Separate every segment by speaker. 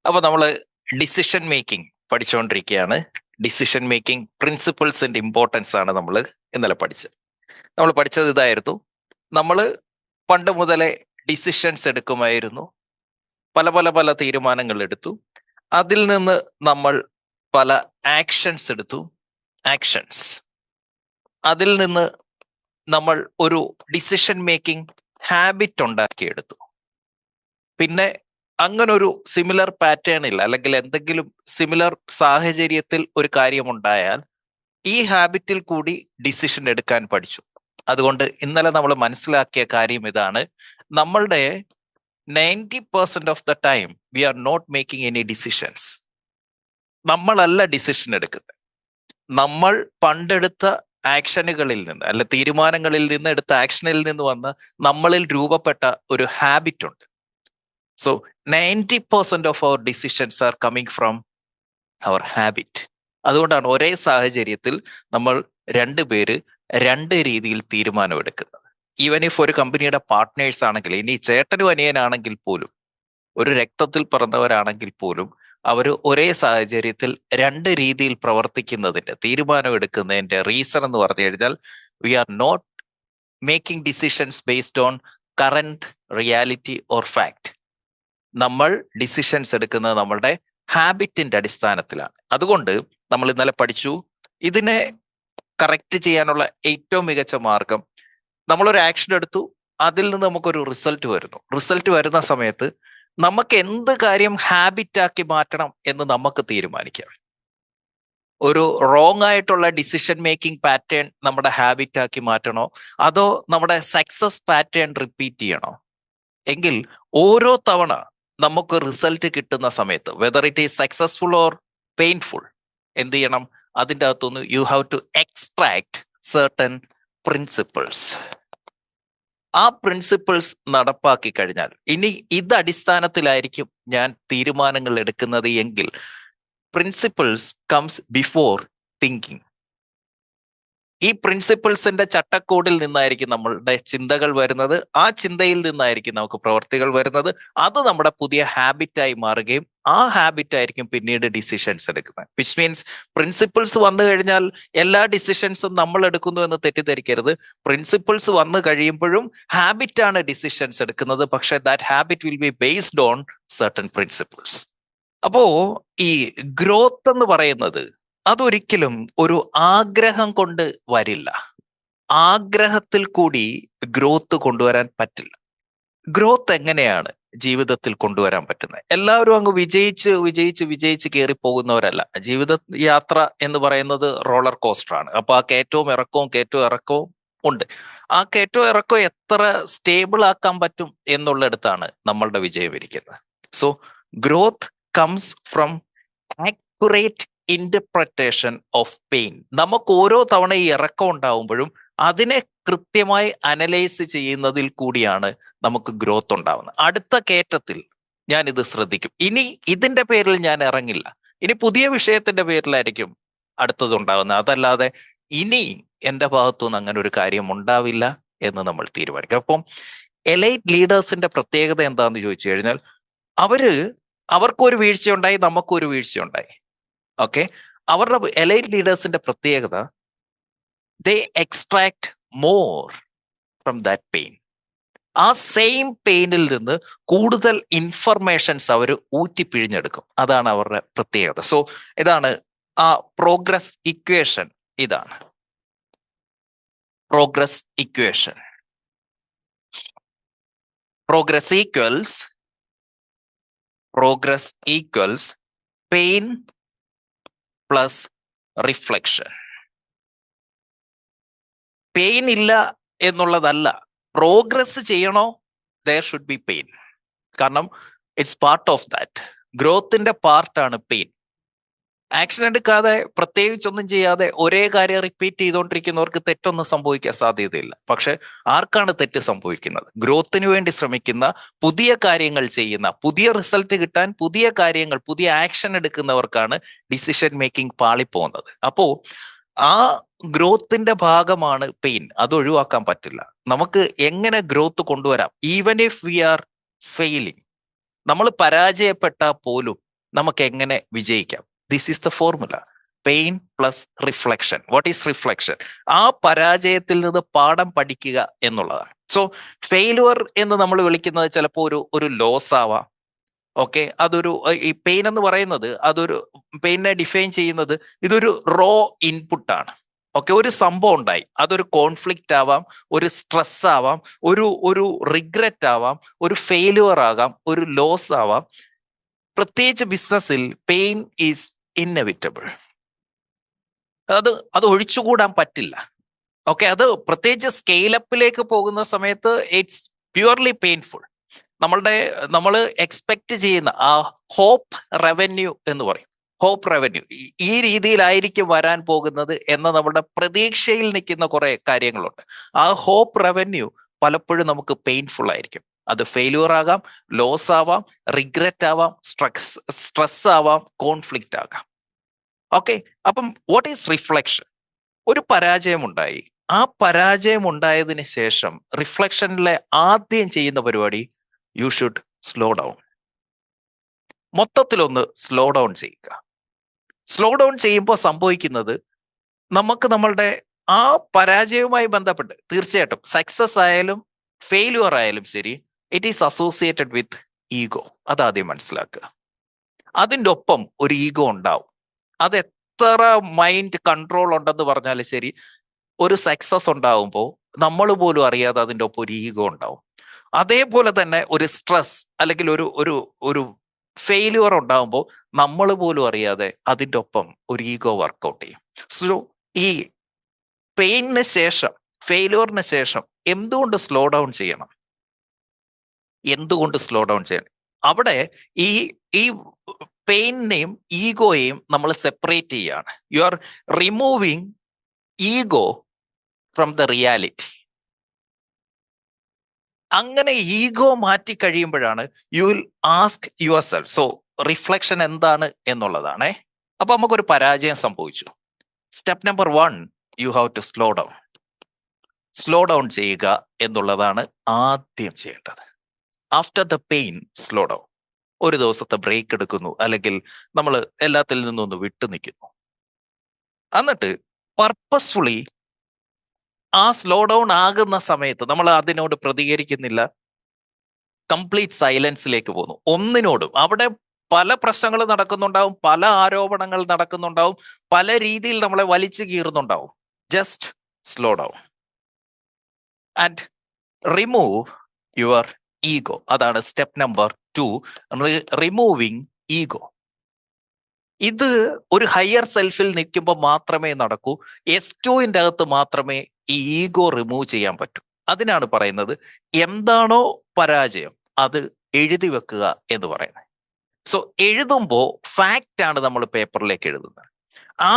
Speaker 1: അപ്പൊ നമ്മൾ decision making പഠിച്ചുകൊണ്ടിരിക്കുകയാണ്. ഡിസിഷൻ മേക്കിംഗ് പ്രിൻസിപ്പിൾസിന്റെ ഇമ്പോർട്ടൻസ് ആണ് നമ്മൾ ഇന്നലെ പഠിച്ചത്. നമ്മൾ പഠിച്ചത് ഇതായിരുന്നു: നമ്മൾ പണ്ട് മുതലേ ഡിസിഷൻസ് എടുക്കുമായിരുന്നു, പല പല പല തീരുമാനങ്ങൾ എടുത്തു, അതിൽ നിന്ന് നമ്മൾ പല ആക്ഷൻസ് എടുത്തു. ആക്ഷൻസ് അതിൽ നിന്ന് നമ്മൾ ഒരു ഡിസിഷൻ മേക്കിംഗ് ഹാബിറ്റ് ഉണ്ടാക്കിയെടുത്തു. പിന്നെ അങ്ങനെ ഒരു സിമിലർ പാറ്റേണിൽ അല്ലെങ്കിൽ എന്തെങ്കിലും സിമിലർ സാഹചര്യത്തിൽ ഒരു കാര്യമുണ്ടായാൽ ഈ ഹാബിറ്റിൽ കൂടി ഡിസിഷൻ എടുക്കാൻ പഠിച്ചു. അതുകൊണ്ട് ഇന്നലെ നമ്മൾ മനസ്സിലാക്കിയ കാര്യം ഇതാണ്: നമ്മളുടെ 90% of the time we are not making any decisions. നമ്മളല്ല ഡിസിഷൻ എടുക്കുന്നത്. നമ്മൾ പണ്ടെടുത്ത ആക്ഷനുകളിൽ നിന്ന് അല്ല തീരുമാനങ്ങളിൽ നിന്ന് എടുത്ത ആക്ഷനിൽ നിന്ന് വന്ന് നമ്മളിൽ രൂപപ്പെട്ട ഒരു ഹാബിറ്റ് ഉണ്ട്. So 90% of our decisions are coming from our habit. അതുകൊണ്ടാണ് ഒരേ സാഹചര്യത്തിൽ നമ്മൾ രണ്ടുപേര് രണ്ട് രീതിയിൽ തീരുമാനമെടുക്കുന്നത്. ഈവൻ ഇഫ് ഒരു കമ്പനിയുടെ പാർട്ട്നേഴ്സ് ആണെങ്കിൽ, ഇനി ചേട്ടനും അനിയനാണെങ്കിൽ പോലും, ഒരു രക്തത്തിൽ പിറന്നവരാണെങ്കിൽ പോലും, അവർ ഒരേ സാഹചര്യത്തിൽ രണ്ട് രീതിയിൽ പ്രവർത്തിക്കുന്നതിന്റെ, തീരുമാനമെടുക്കുന്നതിന്റെ റീസൺ എന്ന് പറഞ്ഞു കഴിഞ്ഞാൽ we are not making decisions based on current reality or fact. നമ്മൾ ഡിസിഷൻസ് എടുക്കുന്നത് നമ്മളുടെ ഹാബിറ്റിന്റെ അടിസ്ഥാനത്തിലാണ്. അതുകൊണ്ട് നമ്മൾ ഇന്നലെ പഠിച്ചു, ഇതിനെ കറക്റ്റ് ചെയ്യാനുള്ള ഏറ്റവും മികച്ച മാർഗം, നമ്മളൊരു ആക്ഷൻ എടുത്തു, അതിൽ നിന്ന് നമുക്കൊരു റിസൾട്ട് വരുന്നു. റിസൾട്ട് വരുന്ന സമയത്ത് നമുക്ക് എന്ത് കാര്യം ഹാബിറ്റാക്കി മാറ്റണം എന്ന് നമുക്ക് തീരുമാനിക്കാം. ഒരു റോങ് ആയിട്ടുള്ള ഡിസിഷൻ മേക്കിംഗ് പാറ്റേൺ നമ്മുടെ ഹാബിറ്റാക്കി മാറ്റണോ, അതോ നമ്മുടെ സക്സസ് പാറ്റേൺ റിപ്പീറ്റ് ചെയ്യണോ? എങ്കിൽ ഓരോ തവണ നമുക്ക് റിസൾട്ട് കിട്ടുന്ന സമയത്ത്, whether it is successful or painful, എന്ത് ചെയ്യണം? അതിൻ്റെ അകത്തുനിന്ന് you have to extract certain principles. ആ പ്രിൻസിപ്പിൾസ് നടപ്പാക്കി കഴിഞ്ഞാൽ, ഇനി ഇത് അടിസ്ഥാനത്തിലായിരിക്കും ഞാൻ തീരുമാനങ്ങൾ എടുക്കുന്നത് എങ്കിൽ, പ്രിൻസിപ്പിൾസ് കംസ് ബിഫോർ തിങ്കിങ്. ഈ പ്രിൻസിപ്പിൾസിന്റെ ചട്ടക്കൂടിൽ നിന്നായിരിക്കും നമ്മളുടെ ചിന്തകൾ വരുന്നത്. ആ ചിന്തയിൽ നിന്നായിരിക്കും നമുക്ക് പ്രവർത്തികൾ വരുന്നത്. അത് നമ്മുടെ പുതിയ ഹാബിറ്റായി മാറുകയും ആ ഹാബിറ്റ് ആയിരിക്കും പിന്നീട് ഡിസിഷൻസ് എടുക്കുന്നത്. വിച്ച് മീൻസ് പ്രിൻസിപ്പിൾസ് വന്നു കഴിഞ്ഞാൽ എല്ലാ ഡിസിഷൻസും നമ്മൾ എടുക്കുന്നു എന്ന് തെറ്റിദ്ധരിക്കരുത്. പ്രിൻസിപ്പിൾസ് വന്നു കഴിയുമ്പോഴും ഹാബിറ്റാണ് ഡിസിഷൻസ് എടുക്കുന്നത്. പക്ഷെ that habit will be based on certain principles. അപ്പോ ഈ ഗ്രോത്ത് എന്ന് പറയുന്നത് അതൊരിക്കലും ഒരു ആഗ്രഹം കൊണ്ട് വരില്ല. ആഗ്രഹത്തിൽ കൂടി ഗ്രോത്ത് കൊണ്ടുവരാൻ പറ്റില്ല. ഗ്രോത്ത് എങ്ങനെയാണ് ജീവിതത്തിൽ കൊണ്ടുവരാൻ പറ്റുന്നത്? എല്ലാവരും അങ്ങ് വിജയിച്ച് വിജയിച്ച് വിജയിച്ച് കയറി പോകുന്നവരല്ല. ജീവിത യാത്ര എന്ന് പറയുന്നത് റോളർ കോസ്റ്റർ ആണ്. അപ്പൊ ആ കയറ്റവും ഇറക്കവും ഉണ്ട്. ആ കയറ്റവും ഇറക്കവും എത്ര സ്റ്റേബിൾ ആക്കാൻ പറ്റും എന്നുള്ളിടത്താണ് നമ്മളുടെ വിജയം ഇരിക്കുന്നത്. So growth comes from accurate interpretation of pain. നമുക്ക് ഓരോ തവണ ഈ ഇറക്കം ഉണ്ടാവുമ്പോഴും അതിനെ കൃത്യമായി അനലൈസ് ചെയ്യുന്നതിൽ കൂടിയാണ് നമുക്ക് ഗ്രോത്ത് ഉണ്ടാവുന്നത്. അടുത്ത കയറ്റത്തിൽ ഞാൻ ഇത് ശ്രദ്ധിക്കും, ഇനി ഇതിന്റെ പേരിൽ ഞാൻ ഇറങ്ങില്ല, ഇനി പുതിയ വിഷയത്തിന്റെ പേരിലായിരിക്കും അടുത്തത് ഉണ്ടാകുന്നത്. അതല്ലാതെ ഇനി എൻ്റെ ഭാഗത്തുനിന്ന് അങ്ങനെ ഒരു കാര്യം ഉണ്ടാവില്ല എന്ന് നമ്മൾ തീരുമാനിക്കും. അപ്പം എലൈറ്റ് ലീഡേഴ്സിന്റെ പ്രത്യേകത എന്താന്ന് ചോദിച്ചു കഴിഞ്ഞാൽ, അവർക്കൊരു വീഴ്ചയുണ്ടായി, നമുക്കൊരു വീഴ്ചയുണ്ടായി. ഓക്കെ, അവരുടെ എലൈറ്റ് ലീഡേഴ്സിന്റെ പ്രത്യേകത, they extract more from that pain. ആ സെയിം പെയിനിൽ നിന്ന് കൂടുതൽ ഇൻഫർമേഷൻസ് അവർ ഊറ്റിപ്പിഴിഞ്ഞെടുക്കും. അതാണ് അവരുടെ പ്രത്യേകത. സോ ഇതാണ് ആ പ്രോഗ്രസ് ഇക്വേഷൻ. ഇതാണ് progress equation. Progress equals pain plus reflection. Pain ഇല്ല എന്നുള്ളതല്ല, പ്രോഗ്രസ് ചെയ്യണോ, there should be പെയിൻ. കാരണം ഇറ്റ്സ് പാർട്ട് ഓഫ് ദാറ്റ്. ഗ്രോത്തിന്റെ പാർട്ടാണ് പെയിൻ. ആക്ഷൻ എടുക്കാതെ പ്രത്യേകിച്ചൊന്നും ചെയ്യാതെ ഒരേ കാര്യം റിപ്പീറ്റ് ചെയ്തുകൊണ്ടിരിക്കുന്നവർക്ക് തെറ്റൊന്നും സംഭവിക്കാൻ സാധ്യതയില്ല. പക്ഷെ ആർക്കാണ് തെറ്റ് സംഭവിക്കുന്നത്? ഗ്രോത്തിന് വേണ്ടി ശ്രമിക്കുന്ന, പുതിയ കാര്യങ്ങൾ ചെയ്യുന്ന, പുതിയ റിസൾട്ട് കിട്ടാൻ പുതിയ കാര്യങ്ങൾ, പുതിയ ആക്ഷൻ എടുക്കുന്നവർക്കാണ് ഡിസിഷൻ മേക്കിംഗ് പാളിപ്പോകുന്നത്. അപ്പോ ആ ഗ്രോത്തിന്റെ ഭാഗമാണ് പെയിൻ. അത് ഒഴിവാക്കാൻ പറ്റില്ല. നമുക്ക് എങ്ങനെ ഗ്രോത്ത് കൊണ്ടുവരാം? Even if we are failing, നമ്മൾ പരാജയപ്പെട്ടാൽ പോലും നമുക്ക് എങ്ങനെ വിജയിക്കാം? This is the formula. Pain plus reflection. What is reflection? ആ പരാജയത്തിൽ നിന്ന് പാഠം പഠിക്കുക എന്നുള്ളതാണ്. സോ ഫെയിലുവർ എന്ന് നമ്മൾ വിളിക്കുന്നത് ചിലപ്പോൾ ഒരു ലോസ് ആവാം. ഓക്കെ, ഈ പെയിൻ എന്ന് പറയുന്നത് പെയിനെ ഡിഫൈൻ ചെയ്യുന്നത് ഇതൊരു റോ ഇൻപുട്ടാണ്. ഓക്കെ, ഒരു സംഭവം ഉണ്ടായി, അതൊരു കോൺഫ്ലിക്റ്റ് ആവാം, ഒരു സ്ട്രെസ് ആവാം, ഒരു റിഗ്രറ്റ് ആവാം, ഒരു ഫെയിലുവർ ആകാം, ഒരു ലോസ് ആവാം. പ്രത്യേകിച്ച് ബിസിനസ്സിൽ പെയിൻ ഈസ് ഇന്നെവിറ്റബിൾ. അത് ഒഴിച്ചുകൂടാൻ പറ്റില്ല. ഓക്കെ, അത് പ്രത്യേകിച്ച് സ്കെയിലപ്പിലേക്ക് പോകുന്ന സമയത്ത് ഇറ്റ്സ് പ്യുവർലി പെയിൻഫുൾ. നമ്മൾ എക്സ്പെക്ട് ചെയ്യുന്ന ആ ഹോപ്പ് റവന്യൂ എന്ന് പറയും. ഹോപ്പ് റവന്യൂ ഈ രീതിയിലായിരിക്കും വരാൻ പോകുന്നത് എന്ന നമ്മുടെ പ്രതീക്ഷയിൽ നിൽക്കുന്ന കുറെ കാര്യങ്ങളുണ്ട്. ആ ഹോപ്പ് റവന്യൂ പലപ്പോഴും നമുക്ക് പെയിൻഫുൾ ആയിരിക്കും. അത് ഫെയിലുവർ ആകാം, ലോസ് ആവാം, റിഗ്രറ്റ് ആവാം, സ്ട്രെസ് ആവാം, കോൺഫ്ലിക്റ്റ് ആകാം. ഓക്കെ, അപ്പം വാട്ട് ഈസ് റിഫ്ലക്ഷൻ? ഒരു പരാജയം ഉണ്ടായി. ആ പരാജയം ഉണ്ടായതിന് ശേഷം റിഫ്ലക്ഷനിലെ ആദ്യം ചെയ്യുന്ന പരിപാടി, യു ഷുഡ് സ്ലോ ഡൗൺ. മൊത്തത്തിലൊന്ന് സ്ലോ ഡൗൺ ചെയ്യുക. സ്ലോ ഡൗൺ ചെയ്യുമ്പോൾ സംഭവിക്കുന്നത്, നമുക്ക് നമ്മളുടെ ആ പരാജയവുമായി ബന്ധപ്പെട്ട് തീർച്ചയായിട്ടും സക്സസ് ആയാലും ഫെയിലുവർ ആയാലും ശരി, it is associated with ego. അതാദ്യം മനസ്സിലാക്കുക. അതിൻ്റെ ഒപ്പം ഒരു ഈഗോ ഉണ്ടാവും. അത് എത്ര മൈൻഡ് കൺട്രോൾ ഉണ്ടെന്ന് പറഞ്ഞാലും ശരി, ഒരു സക്സസ് ഉണ്ടാവുമ്പോൾ നമ്മൾ പോലും അറിയാതെ അതിൻ്റെ ഒപ്പം ഒരു ഈഗോ ഉണ്ടാവും. അതേപോലെ തന്നെ ഒരു സ്ട്രെസ് അല്ലെങ്കിൽ ഒരു ഫെയിലുവർ ഉണ്ടാവുമ്പോൾ നമ്മൾ പോലും അറിയാതെ അതിൻ്റെ ഒപ്പം ഒരു ഈഗോ വർക്കൗട്ട് ചെയ്യും. സോ ഈ പെയിനിന് ശേഷം, ഫെയിലുവറിന് ശേഷം എന്തുകൊണ്ട് സ്ലോ ഡൗൺ ചെയ്യണം? എന്തുകൊണ്ട് സ്ലോ ഡൗൺ ചെയ്യണം? അവിടെ ഈ പെയിനെയും ഈഗോയെയും നമ്മൾ സെപ്പറേറ്റ് ചെയ്യാണ്. You are removing ego from the reality. അങ്ങനെ ഈഗോ മാറ്റി കഴിയുമ്പോഴാണ് you will ask yourself. So reflection എന്താണ് എന്നുള്ളതാണ്. അപ്പൊ നമുക്കൊരു പരാജയം സംഭവിച്ചു. Step number 1, you have to slow down. Slow down ചെയ്യുക എന്നുള്ളതാണ് ആദ്യം ചെയ്യേണ്ടത്. After the pain, slow down. ഒരു ദിവസത്തെ ബ്രേക്ക് എടുക്കുന്നു, അല്ലെങ്കിൽ നമ്മൾ എല്ലാത്തിൽ നിന്നൊന്ന് വിട്ടു നിൽക്കുന്നു. എന്നിട്ട് പർപ്പസ്ഫുള്ളി ആ സ്ലോ ഡൗൺ ആകുന്ന സമയത്ത് നമ്മൾ അതിനോട് പ്രതികരിക്കുന്നില്ല, കംപ്ലീറ്റ് സൈലൻസിലേക്ക് പോകുന്നു. ഒന്നിനോടും അവിടെ പല പ്രശ്നങ്ങൾ നടക്കുന്നുണ്ടാവും, പല ആരോപണങ്ങൾ നടക്കുന്നുണ്ടാവും, പല രീതിയിൽ നമ്മളെ വലിച്ചു കീറുന്നുണ്ടാവും. Just slow down and remove your ego. അതാണ് സ്റ്റെപ്പ് നമ്പർ 2, റിമൂവിങ് ഈഗോ. ഇത് ഒരു ഹയർ സെൽഫിൽ നിൽക്കുമ്പോൾ മാത്രമേ നടക്കൂ. S2ന്റെ അകത്ത് മാത്രമേ ഈ ഈഗോ റിമൂവ് ചെയ്യാൻ പറ്റൂ. അതിനാണ് പറയുന്നത്, എന്താണോ പരാജയം അത് എഴുതി വെക്കുക എന്ന് പറയുന്നത്. സോ എഴുതുമ്പോൾ ഫാക്റ്റ് ആണ് നമ്മൾ പേപ്പറിലേക്ക് എഴുതുന്നത്. ആ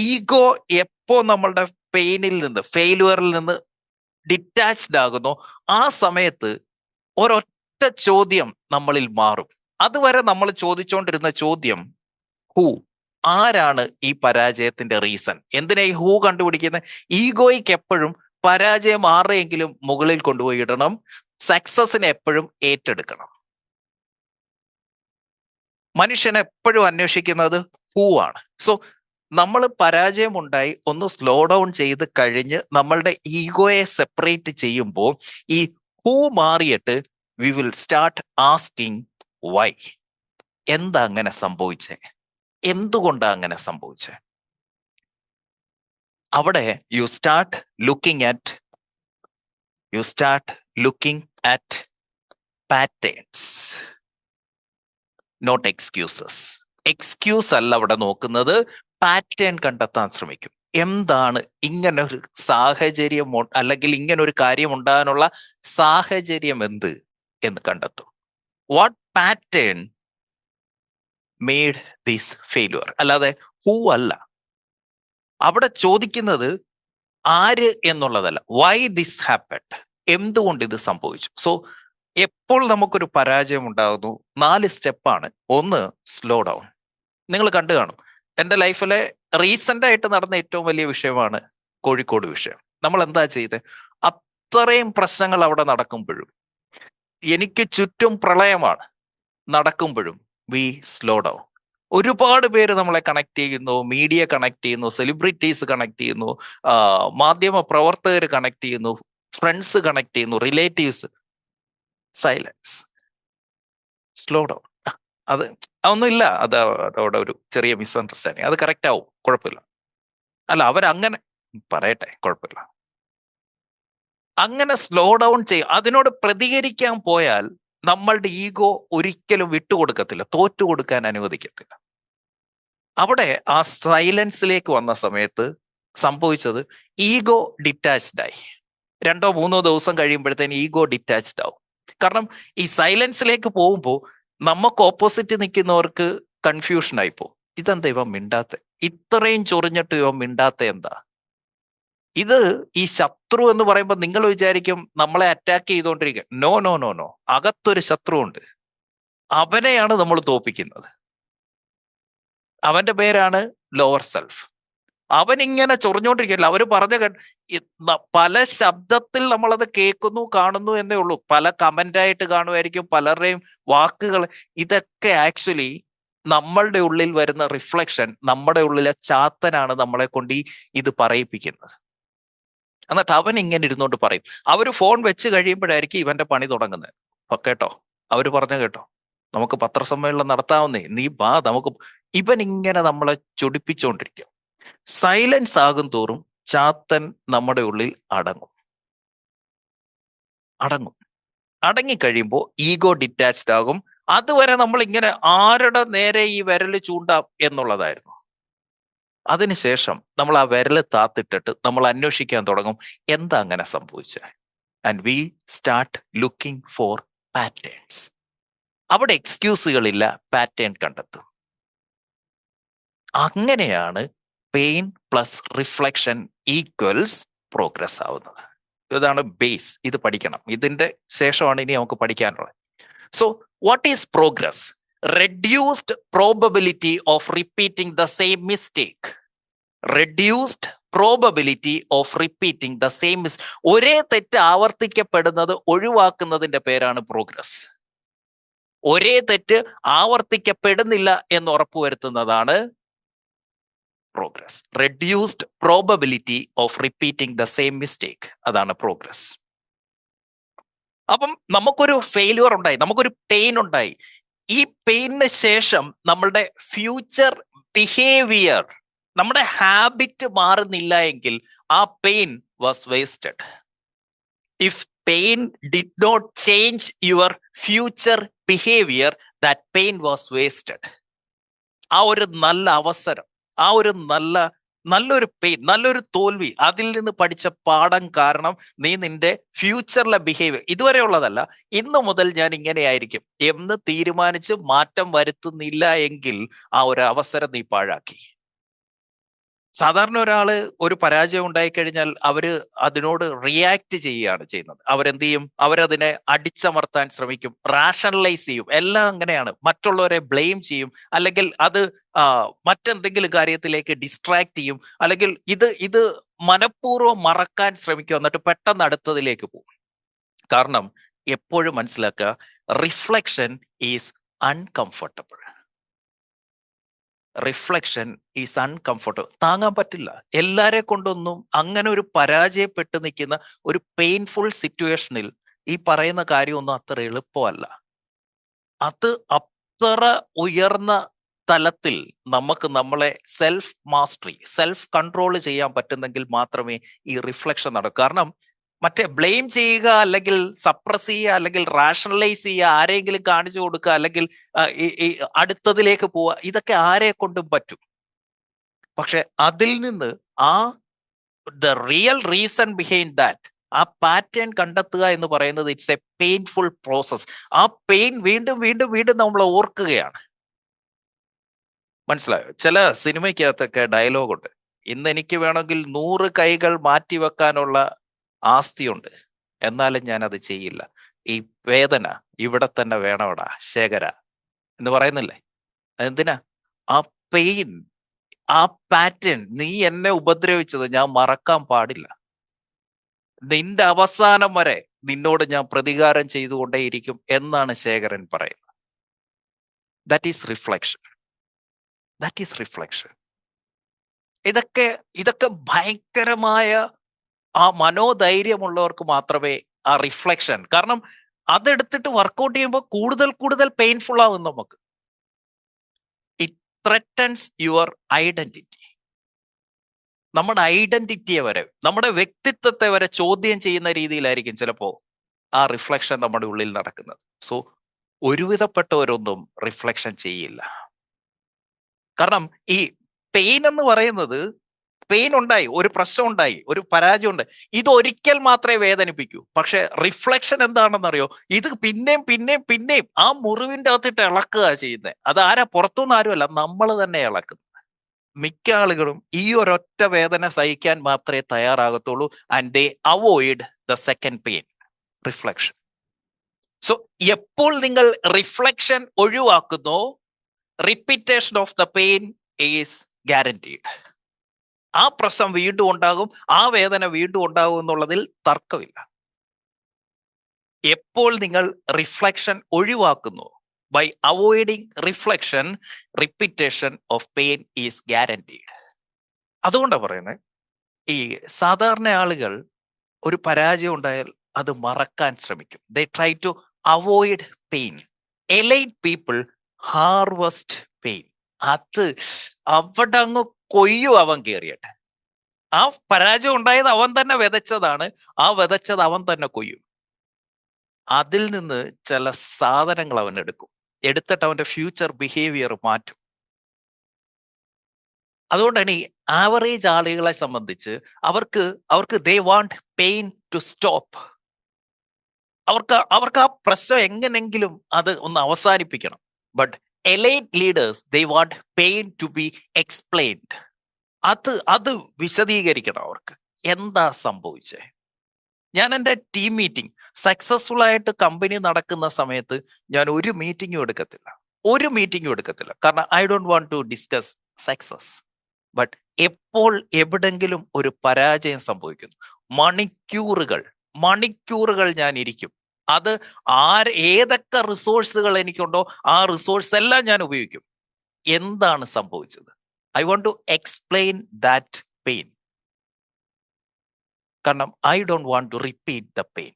Speaker 1: ഈഗോ എപ്പോ നമ്മളുടെ പെയിനിൽ നിന്ന്, ഫെയിലുവറിൽ നിന്ന് ഡിറ്റാച്ച്ഡ് ആകുന്നോ, ആ സമയത്ത് ഒരൊറ്റ ചോദ്യം നമ്മളിൽ മാറും. അതുവരെ നമ്മൾ ചോദിച്ചുകൊണ്ടിരുന്ന ചോദ്യം, ഹൂ? ആരാണ് ഈ പരാജയത്തിന്റെ റീസൺ? എന്തിനാ ഈ ഹൂ കണ്ടുപിടിക്കുന്നത്? ഈഗോയ്ക്ക് എപ്പോഴും പരാജയം ആരെയെങ്കിലും മുകളിൽ കൊണ്ടുപോയി ഇടണം, സക്സസിനെ എപ്പോഴും ഏറ്റെടുക്കണം. മനുഷ്യൻ എപ്പോഴും അന്വേഷിക്കുന്നത് ഹൂ ആണ്. സോ നമ്മൾ പരാജയം ഉണ്ടായി ഒന്ന് സ്ലോ ഡൗൺ ചെയ്ത് കഴിഞ്ഞ് നമ്മളുടെ ഈഗോയെ സെപ്പറേറ്റ് ചെയ്യുമ്പോൾ ഈ ഹൂ മാറിയിട്ട് we will start asking why. എന്താ അങ്ങനെ സംഭവിച്ചേ? എന്തുകൊണ്ടാ അങ്ങനെ സംഭവിച്ചേ? അവിടെ you start looking at patterns, not excuses. Excuse അല്ല അവിടെ നോക്കുന്നത്, പാറ്റേൺ കണ്ടെത്താൻ ശ്രമിക്കും. എന്താണ് ഇങ്ങനെ ഒരു സാഹചര്യം, അല്ലെങ്കിൽ ഇങ്ങനെ ഒരു കാര്യം ഉണ്ടാകാനുള്ള സാഹചര്യം എന്ത് എന്ന് കണ്ടെത്തും. What pattern made this failure? അല്ലാതെ ഹൂ അല്ല. അവിടെ ചോദിക്കുന്നത് ആര് എന്നുള്ളതല്ല, വൈ ദിസ് ഹാപ്പൻഡ്, എന്തുകൊണ്ട് ഇത് സംഭവിച്ചു. സോ എപ്പോൾ നമുക്കൊരു പരാജയം ഉണ്ടാകുന്നു, 4 സ്റ്റെപ്പാണ്. 1, സ്ലോ ഡൗൺ. നിങ്ങൾ കണ്ടു കാണും, എൻ്റെ ലൈഫിലെ റീസെന്റ് ആയിട്ട് നടന്ന ഏറ്റവും വലിയ വിഷയമാണ് കോഴിക്കോട് വിഷയം. നമ്മൾ എന്താ ചെയ്തത്? അത്രയും പ്രശ്നങ്ങൾ അവിടെ നടക്കുമ്പോഴും, എനിക്ക് ചുറ്റും പ്രളയമാണ് നടക്കുമ്പോഴും, വി സ്ലോ ഡൗൺ. ഒരുപാട് പേര് നമ്മളെ കണക്ട് ചെയ്യുന്നു, മീഡിയ കണക്ട് ചെയ്യുന്നു, സെലിബ്രിറ്റീസ് കണക്ട് ചെയ്യുന്നു, മാധ്യമ പ്രവർത്തകർ കണക്ട് ചെയ്യുന്നു, ഫ്രണ്ട്സ് കണക്ട് ചെയ്യുന്നു, റിലേറ്റീവ്സ്. Silence, slow down. അത് അതൊന്നുമില്ല, അതവിടെ ഒരു ചെറിയ മിസ്അണ്ടർസ്റ്റാൻഡിങ്, അത് കറക്റ്റ് ആവും, കുഴപ്പമില്ല. അല്ല, അവരങ്ങനെ പറയട്ടെ, കുഴപ്പമില്ല. അങ്ങനെ സ്ലോ ഡൗൺ ചെയ്യും. അതിനോട് പ്രതികരിക്കാൻ പോയാൽ നമ്മളുടെ ഈഗോ ഒരിക്കലും വിട്ടുകൊടുക്കത്തില്ല, തോറ്റു കൊടുക്കാൻ അനുവദിക്കത്തില്ല. അവിടെ ആ സൈലൻസിലേക്ക് വന്ന സമയത്ത് സംഭവിച്ചത്, ഈഗോ ഡിറ്റാച്ച്ഡ് ആയി. 2-3 ദിവസം കഴിയുമ്പോഴത്തേന് ഈഗോ ഡിറ്റാച്ച്ഡ് ആവും. കാരണം ഈ സൈലൻസിലേക്ക് പോകുമ്പോൾ നമുക്ക് ഓപ്പോസിറ്റ് നിൽക്കുന്നവർക്ക് കൺഫ്യൂഷൻ ആയി പോകും. ഇതെന്താ ഇവൻ മിണ്ടാത്ത, ഇത്രയും ചൊറിഞ്ഞിട്ട് ഇവൻ മിണ്ടാത്ത എന്താ? ഇത് ഈ ശത്രു എന്ന് പറയുമ്പോൾ നിങ്ങൾ വിചാരിക്കും നമ്മളെ അറ്റാക്ക് ചെയ്തുകൊണ്ടിരിക്കുക. നോ നോ നോ നോ, അകത്തൊരു ശത്രു ഉണ്ട്. അവനെയാണ് നമ്മൾ തോപ്പിക്കുന്നത്. അവന്റെ പേരാണ് ലോവർ സെൽഫ്. അവനിങ്ങനെ ചൊറിഞ്ഞോണ്ടിരിക്കില്ല. അവര് പറഞ്ഞ പല ശബ്ദത്തിൽ നമ്മളത് കേൾക്കുന്നു, കാണുന്നു എന്നേ ഉള്ളൂ. പല കമന്റായിട്ട് കാണുമായിരിക്കും, പലരുടെയും വാക്കുകൾ. ഇതൊക്കെ ആക്ച്വലി നമ്മളുടെ ഉള്ളിൽ വരുന്ന റിഫ്ലക്ഷൻ, നമ്മുടെ ഉള്ളിലെ ചാത്തനാണ് നമ്മളെ കൊണ്ട് ഇത് പറയിപ്പിക്കുന്നത്. എന്നിട്ട് അവൻ ഇങ്ങനെ ഇരുന്നോണ്ട് പറയും. അവര് ഫോൺ വെച്ച് കഴിയുമ്പോഴായിരിക്കും ഇവന്റെ പണി തുടങ്ങുന്നത്. കേട്ടോ, അവര് പറഞ്ഞ കേട്ടോ, നമുക്ക് പത്രസമ്മേളനം നടത്താവുന്നേ, നീ വാ നമുക്ക്. ഇവൻ ഇങ്ങനെ നമ്മളെ ചൊടിപ്പിച്ചുകൊണ്ടിരിക്കും. സൈലൻസ് ആകും തോറും ചാത്തൻ നമ്മുടെ ഉള്ളിൽ അടങ്ങും. അടങ്ങിക്കഴിയുമ്പോൾ ഈഗോ ഡിറ്റാച്ച്ഡ് ആകും. അതുവരെ നമ്മൾ ഇങ്ങനെ ആരുടെ നേരെ ഈ വിരല് ചൂണ്ടാം എന്നുള്ളതായിരുന്നു. അതിനുശേഷം നമ്മൾ ആ വിരല് താത്തിട്ടിട്ട് നമ്മൾ അന്വേഷിക്കാൻ തുടങ്ങും, എന്താ അങ്ങനെ സംഭവിച്ചത്. And we start looking for patterns. അവിടെ എക്സ്ക്യൂസുകളില്ല, പാറ്റേൺ കണ്ടെത്തും. അങ്ങനെയാണ് pain plus reflection equals progress ആവുന്നത്. ഇതാണ് ബേസ്. ഇത് പഠിക്കണം. ഇതിന്റെ ശേഷമാണ് ഇനി നമുക്ക് പഠിക്കാനുള്ളത്. So what is progress? Reduced probability of repeating the same mistake. Reduced probability of repeating the same mistake. ഒരേ തെറ്റ് ആവർത്തിക്കപ്പെടുന്നത് ഒഴിവാക്കുന്നതിന്റെ പേരാണ് പ്രോഗ്രസ്. ഒരേ തെറ്റ് ആവർത്തിക്കപ്പെടുന്നില്ല എന്ന് ഉറപ്പുവരുത്തുന്നതാണ് progress. Reduced probability of repeating the same mistake. അതാണ് പ്രോഗ്രസ്. അപ്പം നമുക്കൊരു ഫെയിലിയർ ഉണ്ടായി, നമുക്കൊരു പെയിൻ ഉണ്ടായി. ഈ പെയിന് ശേഷം നമ്മളുടെ ഫ്യൂച്ചർ ബിഹേവിയർ, നമ്മുടെ ഹാബിറ്റ് മാറുന്നില്ല എങ്കിൽ ആ pain was wasted. If pain did not change your future behaviour, that pain was wasted. ആ ഒരു നല്ല അവസരം, ആ ഒരു നല്ലൊരു പെയിൻ, നല്ലൊരു തോൽവി, അതിൽ നിന്ന് പഠിച്ച പാഠം കാരണം നീ നിന്റെ ഫ്യൂച്ചറിലെ ബിഹേവിയർ, ഇതുവരെ ഉള്ളതല്ല, ഇന്നു മുതൽ ഞാൻ ഇങ്ങനെയായിരിക്കും എന്ന് തീരുമാനിച്ച് മാറ്റം വരുത്തുന്നില്ല എങ്കിൽ ആ ഒരു അവസരം നീ പാഴാക്കി. സാധാരണ ഒരാള് ഒരു പരാജയം ഉണ്ടായിക്കഴിഞ്ഞാൽ അവര് അതിനോട് റിയാക്ട് ചെയ്യുകയാണ് ചെയ്യുന്നത്. അവരെന്ത് ചെയ്യും? അവരതിനെ അടിച്ചമർത്താൻ ശ്രമിക്കും, റാഷണലൈസ് ചെയ്യും. എല്ലാം അങ്ങനെയാണ്. മറ്റുള്ളവരെ ബ്ലെയിം ചെയ്യും, അല്ലെങ്കിൽ അത് മറ്റെന്തെങ്കിലും കാര്യത്തിലേക്ക് ഡിസ്ട്രാക്ട് ചെയ്യും, അല്ലെങ്കിൽ ഇത് മനഃപൂർവ്വം മറക്കാൻ ശ്രമിക്കും, എന്നിട്ട് പെട്ടെന്ന് അടുത്തതിലേക്ക് പോകും. കാരണം എപ്പോഴും മനസ്സിലാക്കുക, reflection is uncomfortable. Reflection is uncomfortable. താങ്ങാൻ പറ്റില്ല. എല്ലാരെ കൊണ്ടൊന്നും അങ്ങനെ ഒരു പരാജയപ്പെട്ട് നിൽക്കുന്ന ഒരു പെയിൻഫുൾ സിറ്റുവേഷനിൽ ഈ പറയുന്ന കാര്യമൊന്നും അത്ര എളുപ്പമല്ല. അത് അത്ര ഉയർന്ന തലത്തിൽ നമുക്ക് നമ്മളെ സെൽഫ് മാസ്റ്ററി, സെൽഫ് കൺട്രോൾ ചെയ്യാൻ പറ്റുന്നെങ്കിൽ മാത്രമേ ഈ റിഫ്ലക്ഷൻ നടക്കൂ. കാരണം മറ്റേ ബ്ലെയിം ചെയ്യുക, അല്ലെങ്കിൽ സപ്രസ് ചെയ്യുക, അല്ലെങ്കിൽ റാഷണലൈസ് ചെയ്യുക, ആരെങ്കിലും കാണിച്ചു കൊടുക്കുക, അല്ലെങ്കിൽ ഈ അടുത്തതിലേക്ക് പോവുക, ഇതൊക്കെ ആരെ കൊണ്ടും പറ്റും. പക്ഷെ അതിൽ നിന്ന് the real reason behind that, ആ പാറ്റേൺ കണ്ടെത്തുക എന്ന് പറയുന്നത് ഇറ്റ്സ് എ പെയിൻഫുൾ പ്രോസസ്. ആ പെയിൻ വീണ്ടും വീണ്ടും വീണ്ടും നമ്മൾ ഓർക്കുകയാണ്. മനസ്സിലായോ? ചില സിനിമയ്ക്കകത്തൊക്കെ ഡയലോഗുണ്ട്, ഇന്ന് എനിക്ക് വേണമെങ്കിൽ 100 കൈകൾ മാറ്റിവെക്കാനുള്ള ആസ്തിയുണ്ട്, എന്നാലും ഞാൻ അത് ചെയ്യില്ല. ഈ വേദന ഇവിടെ തന്നെ വേണവടാ ശേഖര എന്ന് പറയുന്നില്ലേ? എന്തിനാ? ആ പെയിൻ, ആ പാറ്റേൺ, നീ എന്നെ ഉപദ്രവിച്ചത് ഞാൻ മറക്കാൻ പാടില്ല. നിന്റെ അവസാനം വരെ നിന്നോട് ഞാൻ പ്രതികാരം ചെയ്തുകൊണ്ടേയിരിക്കും എന്നാണ് ശേഖരൻ പറയുന്നത്. That is reflection. That is reflection. ഇതൊക്കെ ഇതൊക്കെ ഭയങ്കരമായ ആ മനോധൈര്യമുള്ളവർക്ക് മാത്രമേ ആ റിഫ്ലക്ഷൻ, കാരണം അതെടുത്തിട്ട് വർക്കൗട്ട് ചെയ്യുമ്പോൾ കൂടുതൽ കൂടുതൽ പെയിൻഫുൾ ആവും നമുക്ക്. It threatens your identity. നമ്മുടെ ഐഡന്റിറ്റിയെ വരെ, നമ്മുടെ വ്യക്തിത്വത്തെ വരെ ചോദ്യം ചെയ്യുന്ന രീതിയിലായിരിക്കും ചിലപ്പോ ആ റിഫ്ലക്ഷൻ നമ്മുടെ ഉള്ളിൽ നടക്കുന്നത്. സോ ഒരുവിധപ്പെട്ടവരൊന്നും റിഫ്ലക്ഷൻ ചെയ്യില്ല. കാരണം ഈ പെയിൻ എന്ന് പറയുന്നത്, പെയിൻ ഉണ്ടായി, ഒരു പ്രശ്നം ഉണ്ടായി, ഒരു പരാജയം ഉണ്ടായി, ഇത് ഒരിക്കൽ മാത്രമേ വേദനിപ്പിക്കൂ. പക്ഷെ റിഫ്ലക്ഷൻ എന്താണെന്നറിയോ? ഇത് പിന്നെയും പിന്നെയും പിന്നെയും ആ മുറിവിന്റെ അകത്തിട്ട് ഇളക്കുക ചെയ്യുന്നത്. അത് ആരാ? പുറത്തുനിന്ന് ആരുമല്ല, നമ്മൾ തന്നെ ഇളക്കുന്നത്. മിക്ക ആളുകളും ഈ ഒരൊറ്റ വേദന സഹിക്കാൻ മാത്രമേ തയ്യാറാകത്തുള്ളൂ. And they avoid the second pain, reflection. So എപ്പോൾ നിങ്ങൾ റിഫ്ലക്ഷൻ ഒഴിവാക്കുന്നോ, repetition of the pain is guaranteed. ആ പ്രശ്നം വീണ്ടും ഉണ്ടാകും, ആ വേദന വീണ്ടും ഉണ്ടാകും എന്നുള്ളതിൽ തർക്കമില്ല. എപ്പോൾ നിങ്ങൾ റിഫ്ലക്ഷൻ ഒഴിവാക്കുന്നു, by avoiding reflection, repetition of pain is guaranteed. അതുകൊണ്ടാണ് പറയുന്നത്, ഈ സാധാരണ ആളുകൾ ഒരു പരാജയം ഉണ്ടായാൽ അത് മറക്കാൻ ശ്രമിക്കും. They try to avoid pain. Elite people harvest pain. അത് അവിടെ അങ്ങ് കൊയ്യും അവൻ കയറിയട്ടെ. ആ പരാജയം ഉണ്ടായത് അവൻ തന്നെ വിതച്ചതാണ്, ആ വിതച്ചത് അവൻ തന്നെ കൊയ്യും. അതിൽ നിന്ന് ചില സാധനങ്ങൾ അവൻ എടുക്കും, എടുത്തിട്ട് അവന്റെ ഫ്യൂച്ചർ ബിഹേവിയർ മാറ്റും. അതുകൊണ്ടാണ് ഈ ആവറേജ് ആളുകളെ സംബന്ധിച്ച് അവർക്ക് they want pain to stop. അവർക്ക് ആ പ്രശ്നം എങ്ങനെങ്കിലും അത് ഒന്ന് അവസാനിപ്പിക്കണം. But elite leaders they want pain to be explained. അത് വിശദീകരിക്കണം അവർക്ക്, എന്താ സംഭവിച്ചേ. ഞാൻ എൻ്റെ ടീം മീറ്റിംഗ്, സക്സസ്ഫുൾ ആയിട്ട് കമ്പനി നടക്കുന്ന സമയത്ത് ഞാൻ ഒരു മീറ്റിംഗും എടുക്കത്തില്ല. കാരണം I don't want to discuss success. But എപ്പോൾ എവിടെങ്കിലും ഒരു പരാജയം സംഭവിക്കുന്നു, മണിക്കൂറുകൾ ഞാൻ ഇരിക്കും. അത് ഏതൊക്കെ റിസോഴ്സുകൾ എനിക്കുണ്ടോ ആ റിസോഴ്സ് എല്ലാം ഞാൻ ഉപയോഗിക്കും. എന്താണ് സംഭവിച്ചത്? I want to explain that pain. കാരണം I don't want to repeat the pain.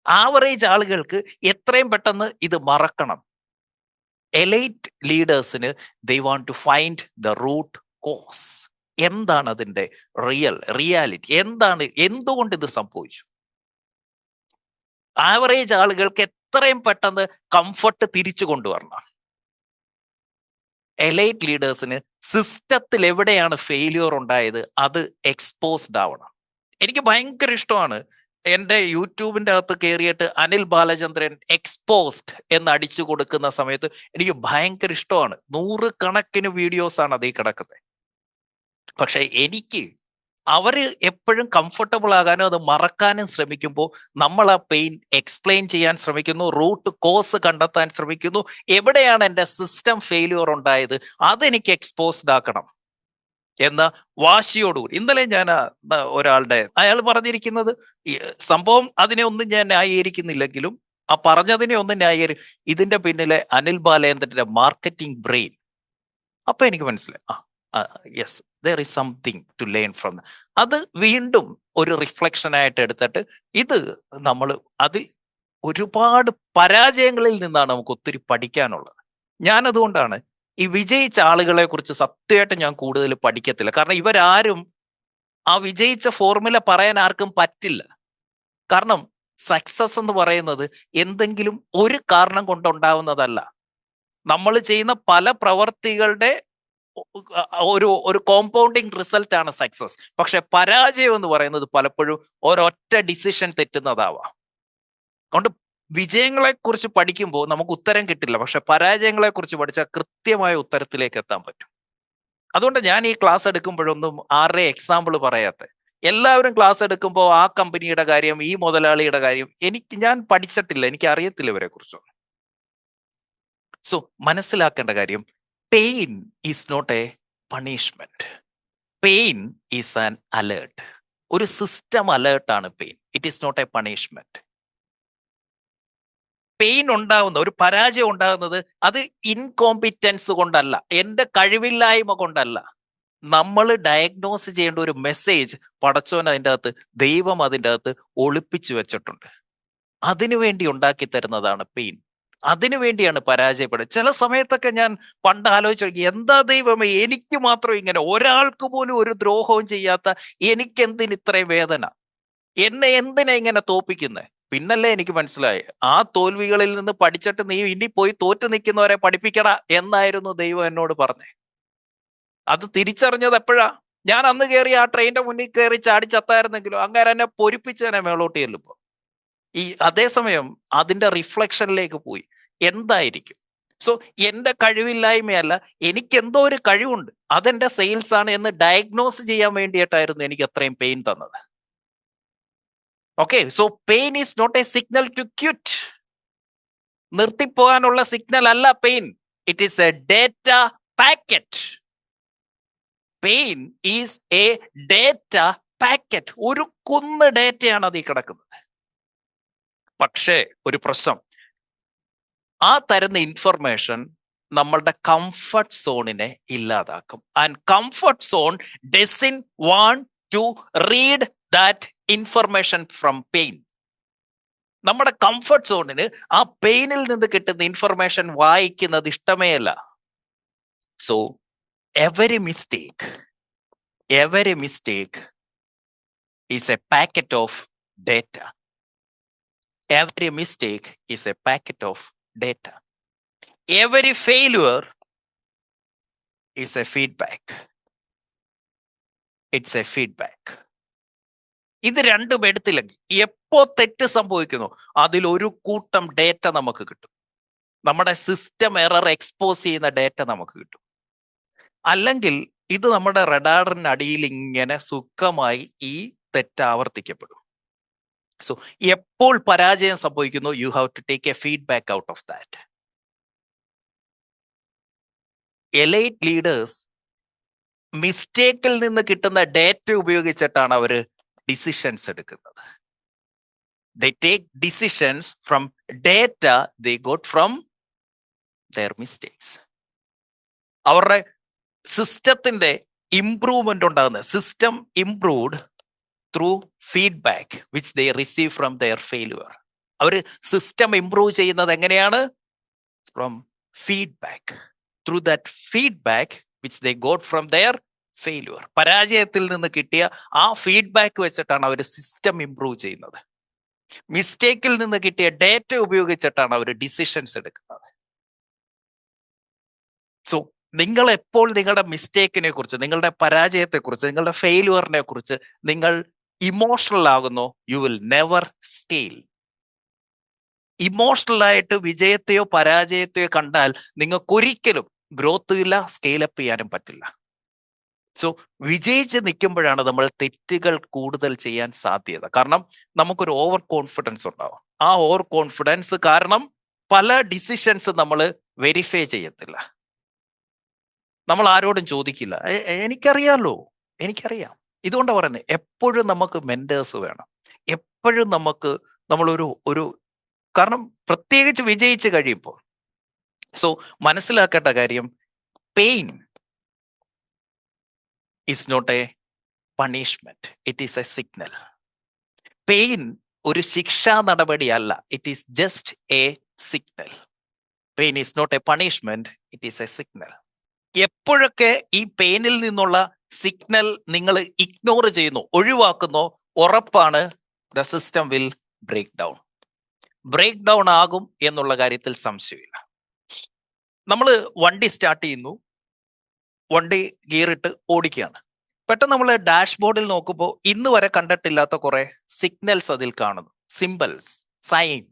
Speaker 1: Average ആളുകൾക്ക് എത്രയും പെട്ടെന്ന് ഇത് മറക്കണം. എലൈറ്റ് ലീഡേഴ്സിന് they want to find the root cause. എന്താണ് അതിന്റെ റിയാലിറ്റി? എന്തുകൊണ്ട് ഇത് സംഭവിച്ചു? ആവറേജ് ആളുകൾക്ക് എത്രയും പെട്ടെന്ന് കംഫർട്ട് തിരിച്ചു കൊണ്ടുവരണം. എലൈറ്റ് ലീഡേഴ്സിന് സിസ്റ്റത്തിൽ എവിടെയാണ് ഫെയിലിയർ ഉണ്ടായത് അത് എക്സ്പോസ്ഡ് ആവണം. എനിക്ക് ഭയങ്കര ഇഷ്ടമാണ്, എൻ്റെ യൂട്യൂബിൻ്റെ അകത്ത് കയറിയിട്ട് അനിൽ ബാലചന്ദ്രൻ എക്സ്പോസ്ഡ് എന്ന് അടിച്ചു കൊടുക്കുന്ന സമയത്ത് എനിക്ക് ഭയങ്കര ഇഷ്ടമാണ്. 100 കണക്കിന് വീഡിയോസ് ആണ് അതീ കിടക്കുന്നത്. പക്ഷെ എനിക്ക് അവര് എപ്പോഴും കംഫർട്ടബിൾ ആകാനും അത് മറക്കാനും ശ്രമിക്കുമ്പോൾ നമ്മൾ ആ പെയിൻ എക്സ്പ്ലെയിൻ ചെയ്യാൻ ശ്രമിക്കുന്നു, റൂട്ട് കോസ് കണ്ടെത്താൻ ശ്രമിക്കുന്നു. എവിടെയാണ് എൻ്റെ സിസ്റ്റം ഫെയിലിയർ ഉണ്ടായത് അതെനിക്ക് എക്സ്പോസ്ഡ് ആക്കണം എന്ന വാശിയോടുകൂടി. ഇന്നലെ ഞാൻ അയാൾ പറഞ്ഞിരിക്കുന്നത് സംഭവം, അതിനെ ഒന്നും ഞാൻ ന്യായീകരിക്കുന്നില്ലെങ്കിലും ആ പറഞ്ഞതിനെ ഒന്നും ഇതിന്റെ പിന്നിലെ അനിൽ ബാലേന്ദ്രന്റെ മാർക്കറ്റിംഗ് ബ്രെയിൻ. അപ്പൊ എനിക്ക് മനസ്സിലായി, yes, there is something to learn from. അത് വീണ്ടും ഒരു റിഫ്ലക്ഷൻ ആയിട്ട് എടുത്തിട്ട് ഇത് അത് ഒരുപാട് പരാജയങ്ങളിൽ നിന്നാണ് നമുക്ക് ഒത്തിരി പഠിക്കാനുള്ളത്. ഞാൻ അതുകൊണ്ടാണ് ഈ വിജയിച്ച ആളുകളെ കുറിച്ച് സത്യമായിട്ട് ഞാൻ കൂടുതൽ പഠിക്കത്തില്ല. കാരണം ഇവരാരും ആ വിജയിച്ച ഫോർമുല പറയാൻ ആർക്കും പറ്റില്ല. കാരണം സക്സസ് എന്ന് പറയുന്നത് എന്തെങ്കിലും ഒരു കാരണം കൊണ്ടുണ്ടാവുന്നതല്ല. നമ്മൾ ചെയ്യുന്ന പല പ്രവർത്തികളുടെ ഒരു കോമ്പൗണ്ടിങ് റിസൾട്ട് ആണ് സക്സസ്. പക്ഷെ പരാജയം എന്ന് പറയുന്നത് പലപ്പോഴും ഒരൊറ്റ ഡിസിഷൻ തെറ്റുന്നതാവാം. അതുകൊണ്ട് വിജയങ്ങളെ കുറിച്ച് പഠിക്കുമ്പോൾ നമുക്ക് ഉത്തരം കിട്ടില്ല, പക്ഷെ പരാജയങ്ങളെ കുറിച്ച് പഠിച്ചാൽ കൃത്യമായ ഉത്തരത്തിലേക്ക് എത്താൻ പറ്റും. അതുകൊണ്ട് ഞാൻ ഈ ക്ലാസ് എടുക്കുമ്പോഴൊന്നും ആരുടെ എക്സാമ്പിൾ പറയാത്ത, എല്ലാവരും ക്ലാസ് എടുക്കുമ്പോൾ ആ കമ്പനിയുടെ കാര്യം, ഈ മുതലാളിയുടെ കാര്യം ഞാൻ പഠിച്ചിട്ടില്ല, എനിക്ക് അറിയത്തില്ല ഇവരെ കുറിച്ചൊന്നും. സോ മനസ്സിലാക്കേണ്ട കാര്യം, pain is not a punishment. Pain is an alert. ഒരു സിസ്റ്റം അലേർട്ടാണ് pain. It is not a punishment. Pain ഉണ്ടാവുന്ന, ഒരു പരാജയം ഉണ്ടാകുന്നത് അത് ഇൻകോമ്പിറ്റൻസ് കൊണ്ടല്ല, എന്റെ കഴിവില്ലായ്മ കൊണ്ടല്ല. നമ്മൾ ഡയഗ്നോസ് ചെയ്യേണ്ട ഒരു മെസ്സേജ് പടച്ചോൻ അതിൻ്റെ അകത്ത്, ദൈവം അതിൻ്റെ അകത്ത് ഒളിപ്പിച്ചു വെച്ചിട്ടുണ്ട്. അതിനു വേണ്ടി ഉണ്ടാക്കി തരുന്നതാണ് പെയിൻ. അതിനു വേണ്ടിയാണ് പരാജയപ്പെടുന്നത്. ചില സമയത്തൊക്കെ ഞാൻ പണ്ട് ആലോചിച്ചു നോക്കി, എന്താ ദൈവമേ എനിക്ക് മാത്രം ഇങ്ങനെ, ഒരാൾക്ക് പോലും ഒരു ദ്രോഹവും ചെയ്യാത്ത എനിക്കെന്തിന് ഇത്രയും വേദന, എന്നെ എന്തിനാ ഇങ്ങനെ തോപ്പിക്കുന്നത്? പിന്നല്ലേ എനിക്ക് മനസ്സിലായി, ആ തോൽവികളിൽ നിന്ന് പഠിച്ചിട്ട് നീ ഇനി പോയി തോറ്റു നിൽക്കുന്നവരെ പഠിപ്പിക്കട എന്നായിരുന്നു ദൈവം എന്നോട് പറഞ്ഞേ. അത് തിരിച്ചറിഞ്ഞത് എപ്പോഴാ? ഞാൻ അന്ന് കയറി ആ ട്രെയിനിന്റെ മുന്നിൽ കയറി ചാടി ചത്തായിരുന്നെങ്കിലും അങ്ങനെ എന്നെ പൊരിപ്പിച്ചതിനെ മേളോട്ട് ചെല്ലുമ്പോ ഈ അതേസമയം അതിന്റെ റിഫ്ലക്ഷനിലേക്ക് പോയി എന്തായിരിക്കും. സോ എന്റെ കഴിവില്ലായ്മയല്ല, എനിക്ക് എന്തോ ഒരു കഴിവുണ്ട്, അതെന്റെ സെയിൽസ് ആണ് എന്ന് ഡയഗ്നോസ് ചെയ്യാൻ വേണ്ടിയിട്ടായിരുന്നു എനിക്ക് അത്രയും പെയിൻ തന്നത്. Okay, so pain is not a signal to quit. നിർത്തിപ്പോകാനുള്ള സിഗ്നൽ അല്ല pain. It is a data packet. Pain is a data packet. ഒരു കുന്ന് ഡേറ്റയാണ് അതിൽ കിടക്കുന്നത്. പക്ഷേ ഒരു പ്രശ്നം, ആ തരുന്ന ഇൻഫർമേഷൻ നമ്മളുടെ കംഫർട്ട് സോണിനെ ഇല്ലാതാക്കും. And comfort zone doesn't want to read that information from pain. നമ്മുടെ കംഫർട്ട് സോണിന് ആ പെയിനിൽ നിന്ന് കിട്ടുന്ന ഇൻഫർമേഷൻ വായിക്കുന്നത് ഇഷ്ടമേ അല്ല. So every mistake is a packet of data. Every mistake is a packet of data. Every failure is a feedback. It's a feedback. ഇത് രണ്ടും എടുത്തില്ലെങ്കിൽ എപ്പോ തെറ്റ് സംഭവിക്കുന്നു അതിലൊരു കൂട്ടം ഡേറ്റ നമുക്ക് കിട്ടും. നമ്മുടെ സിസ്റ്റം എറർ എക്സ്പോസ് ചെയ്യുന്ന ഡേറ്റ നമുക്ക് കിട്ടും. അല്ലെങ്കിൽ ഇത് നമ്മുടെ റഡാറിന് അടിയിൽ ഇങ്ങനെ സുഖമായി ഈ തെറ്റ് ആവർത്തിക്കപ്പെടും. സോ എപ്പോൾ പരാജയം സംഭവിക്കുന്നു, you have to take a feedback out of that. Elite leaders മിസ്റ്റേക്കിൽ നിന്ന് കിട്ടുന്ന ഡേറ്റ ഉപയോഗിച്ചിട്ടാണ് അവര് ഡിസിഷൻസ് എടുക്കുന്നത്. They take decisions from data they got from their mistakes. അവരുടെ സിസ്റ്റത്തിന്റെ ഇംപ്രൂവ്മെന്റ് ഉണ്ടാകുന്നത്, system improved through feedback which they receive from their failure. അവർ സിസ്റ്റം ഇംപ്രൂവ് ചെയ്യുന്നത് എങ്ങനെയാണ്? From feedback, through that feedback which they got from their failure. പരാജയത്തിൽ നിന്ന് കിട്ടിയ ആ ഫീഡ്ബാക്ക് വെച്ചിട്ടാണ് അവർ സിസ്റ്റം ഇംപ്രൂവ് ചെയ്യുന്നത്. മിസ്റ്റേക്കിൽ നിന്ന് കിട്ടിയ ഡേറ്റ ഉപയോഗിച്ചിട്ടാണ് അവർ ഡിസിഷൻസ് എടുക്കുന്നത്. സോ നിങ്ങൾ എപ്പോൾ നിങ്ങളുടെ മിസ്റ്റേക്കിനെ കുറിച്ച്, നിങ്ങളുടെ പരാജയത്തെ കുറിച്ച്, നിങ്ങളുടെ ഫെയിലുവറിനെ കുറിച്ച് നിങ്ങൾ ഇമോഷണൽ ആകുന്നു, you will never scale. Emotional ആയിട്ട് വിജയത്തെയോ പരാജയത്തെയോ കണ്ടാൽ നിങ്ങൾക്കൊരിക്കലും ഗ്രോത്ത് ഇല്ല, സ്കെയിലപ്പ് ചെയ്യാനും പറ്റില്ല. സോ വിജയിച്ച് നിൽക്കുമ്പോഴാണ് നമ്മൾ തെറ്റുകൾ കൂടുതൽ ചെയ്യാൻ സാധ്യത. കാരണം നമുക്കൊരു ഓവർ കോൺഫിഡൻസ് ഉണ്ടാവും. ആ ഓവർ കോൺഫിഡൻസ് കാരണം പല ഡിസിഷൻസ് നമ്മൾ വെരിഫൈ ചെയ്യത്തില്ല. നമ്മൾ ആരോടും ചോദിക്കില്ല, എനിക്കറിയാലോ, എനിക്കറിയാം. ഇതുകൊണ്ടാണ് പറയുന്നത് എപ്പോഴും നമുക്ക് മെന്റേഴ്സ് വേണം. എപ്പോഴും നമ്മളൊരു കാരണം പ്രത്യേകിച്ച് വിജയിച്ച് കഴിയുമ്പോൾ. സോ മനസ്സിലാക്കേണ്ട കാര്യം, pain is not a punishment, it is a signal. Pain ഒരു ശിക്ഷാ നടപടി അല്ല, it is just a signal. Pain is not a punishment, it is a signal. എപ്പോഴൊക്കെ ഈ പെയിനിൽ നിന്നുള്ള സിഗ്നൽ നിങ്ങൾ ഇഗ്നോർ ചെയ്യുന്നു, ഒഴിവാക്കുന്നോ, ഉറപ്പാണ് the system will break down ആകും എന്നുള്ള കാര്യത്തിൽ സംശയമില്ല. നമ്മൾ വണ്ടി സ്റ്റാർട്ട് ചെയ്യുന്നു, വണ്ടി ഗിയറിട്ട് ഓടിക്കുകയാണ്. പെട്ടെന്ന് നമ്മൾ ഡാഷ്ബോർഡിൽ നോക്കുമ്പോൾ ഇന്ന് വരെ കണ്ടിട്ടില്ലാത്ത കുറെ സിഗ്നൽസ് അതിൽ കാണുന്നു, സിംബൽസ്, സൈൻ.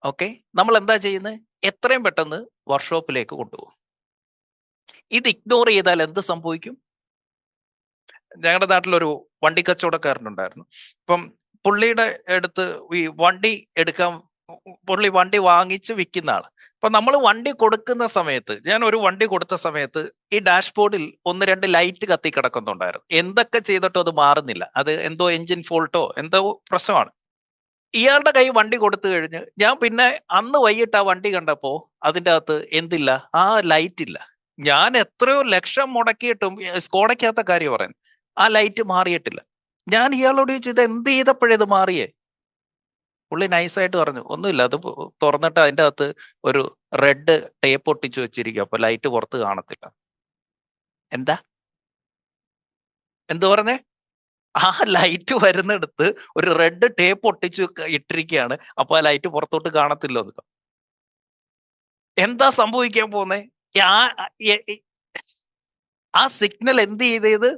Speaker 1: ഓക്കെ, നമ്മൾ എന്താ ചെയ്യുന്നത്? എത്രയും പെട്ടെന്ന് വർക്ക്ഷോപ്പിലേക്ക് കൊണ്ടുപോകും. ഇത് ഇഗ്നോർ ചെയ്താൽ എന്ത് സംഭവിക്കും? ഞങ്ങളുടെ നാട്ടിലൊരു വണ്ടി കച്ചവടക്കാരനുണ്ടായിരുന്നു. അപ്പം പുള്ളിയുടെ അടുത്ത് ഈ പുള്ളി വണ്ടി വാങ്ങിച്ച് വിൽക്കുന്ന ആള്. അപ്പൊ നമ്മൾ വണ്ടി കൊടുക്കുന്ന സമയത്ത്, ഞാൻ ഒരു വണ്ടി കൊടുത്ത സമയത്ത് ഈ ഡാഷ്ബോർഡിൽ 1-2 ലൈറ്റ് കത്തി കിടക്കുന്നുണ്ടായിരുന്നു. എന്തൊക്കെ ചെയ്തിട്ടോ അത് മാറുന്നില്ല. അത് എന്തോ എഞ്ചിൻ ഫോൾട്ടോ എന്തോ പ്രശ്നമാണ്. ഇയാളുടെ കൈ വണ്ടി കൊടുത്തു കഴിഞ്ഞ് ഞാൻ പിന്നെ അന്ന് വൈകിട്ട് ആ വണ്ടി കണ്ടപ്പോ അതിൻ്റെ അകത്ത് എന്തില്ല, ആ ലൈറ്റ് ഇല്ല. ഞാൻ എത്രയോ ലക്ഷം മുടക്കിയിട്ടും സ്കോഡയ്ക്കകത്ത കാര്യം പറയാൻ ആ ലൈറ്റ് മാറിയിട്ടില്ല. ഞാൻ ഇയാളോട് ചോദിച്ചു ഇത് എന്ത് ചെയ്തപ്പോഴേ മാറിയേ? പുള്ളി നൈസായിട്ട് പറഞ്ഞു ഒന്നുമില്ല, അത് തുറന്നിട്ട് അതിൻ്റെ അകത്ത് ഒരു റെഡ് ടേപ്പ് ഒട്ടിച്ചു വെച്ചിരിക്കും, അപ്പൊ ലൈറ്റ് പുറത്ത് കാണത്തില്ല. എന്താ എന്തു പറഞ്ഞേ? ആ ലൈറ്റ് വരുന്നിടത്ത് ഒരു റെഡ് ടേപ്പ് ഒട്ടിച്ചു ഇട്ടിരിക്കുകയാണ്, അപ്പൊ ആ ലൈറ്റ് പുറത്തോട്ട് കാണത്തില്ലോ. എന്താ സംഭവിക്കാൻ പോന്നെ? ആ സിഗ്നൽ എന്ത് ചെയ്തത്?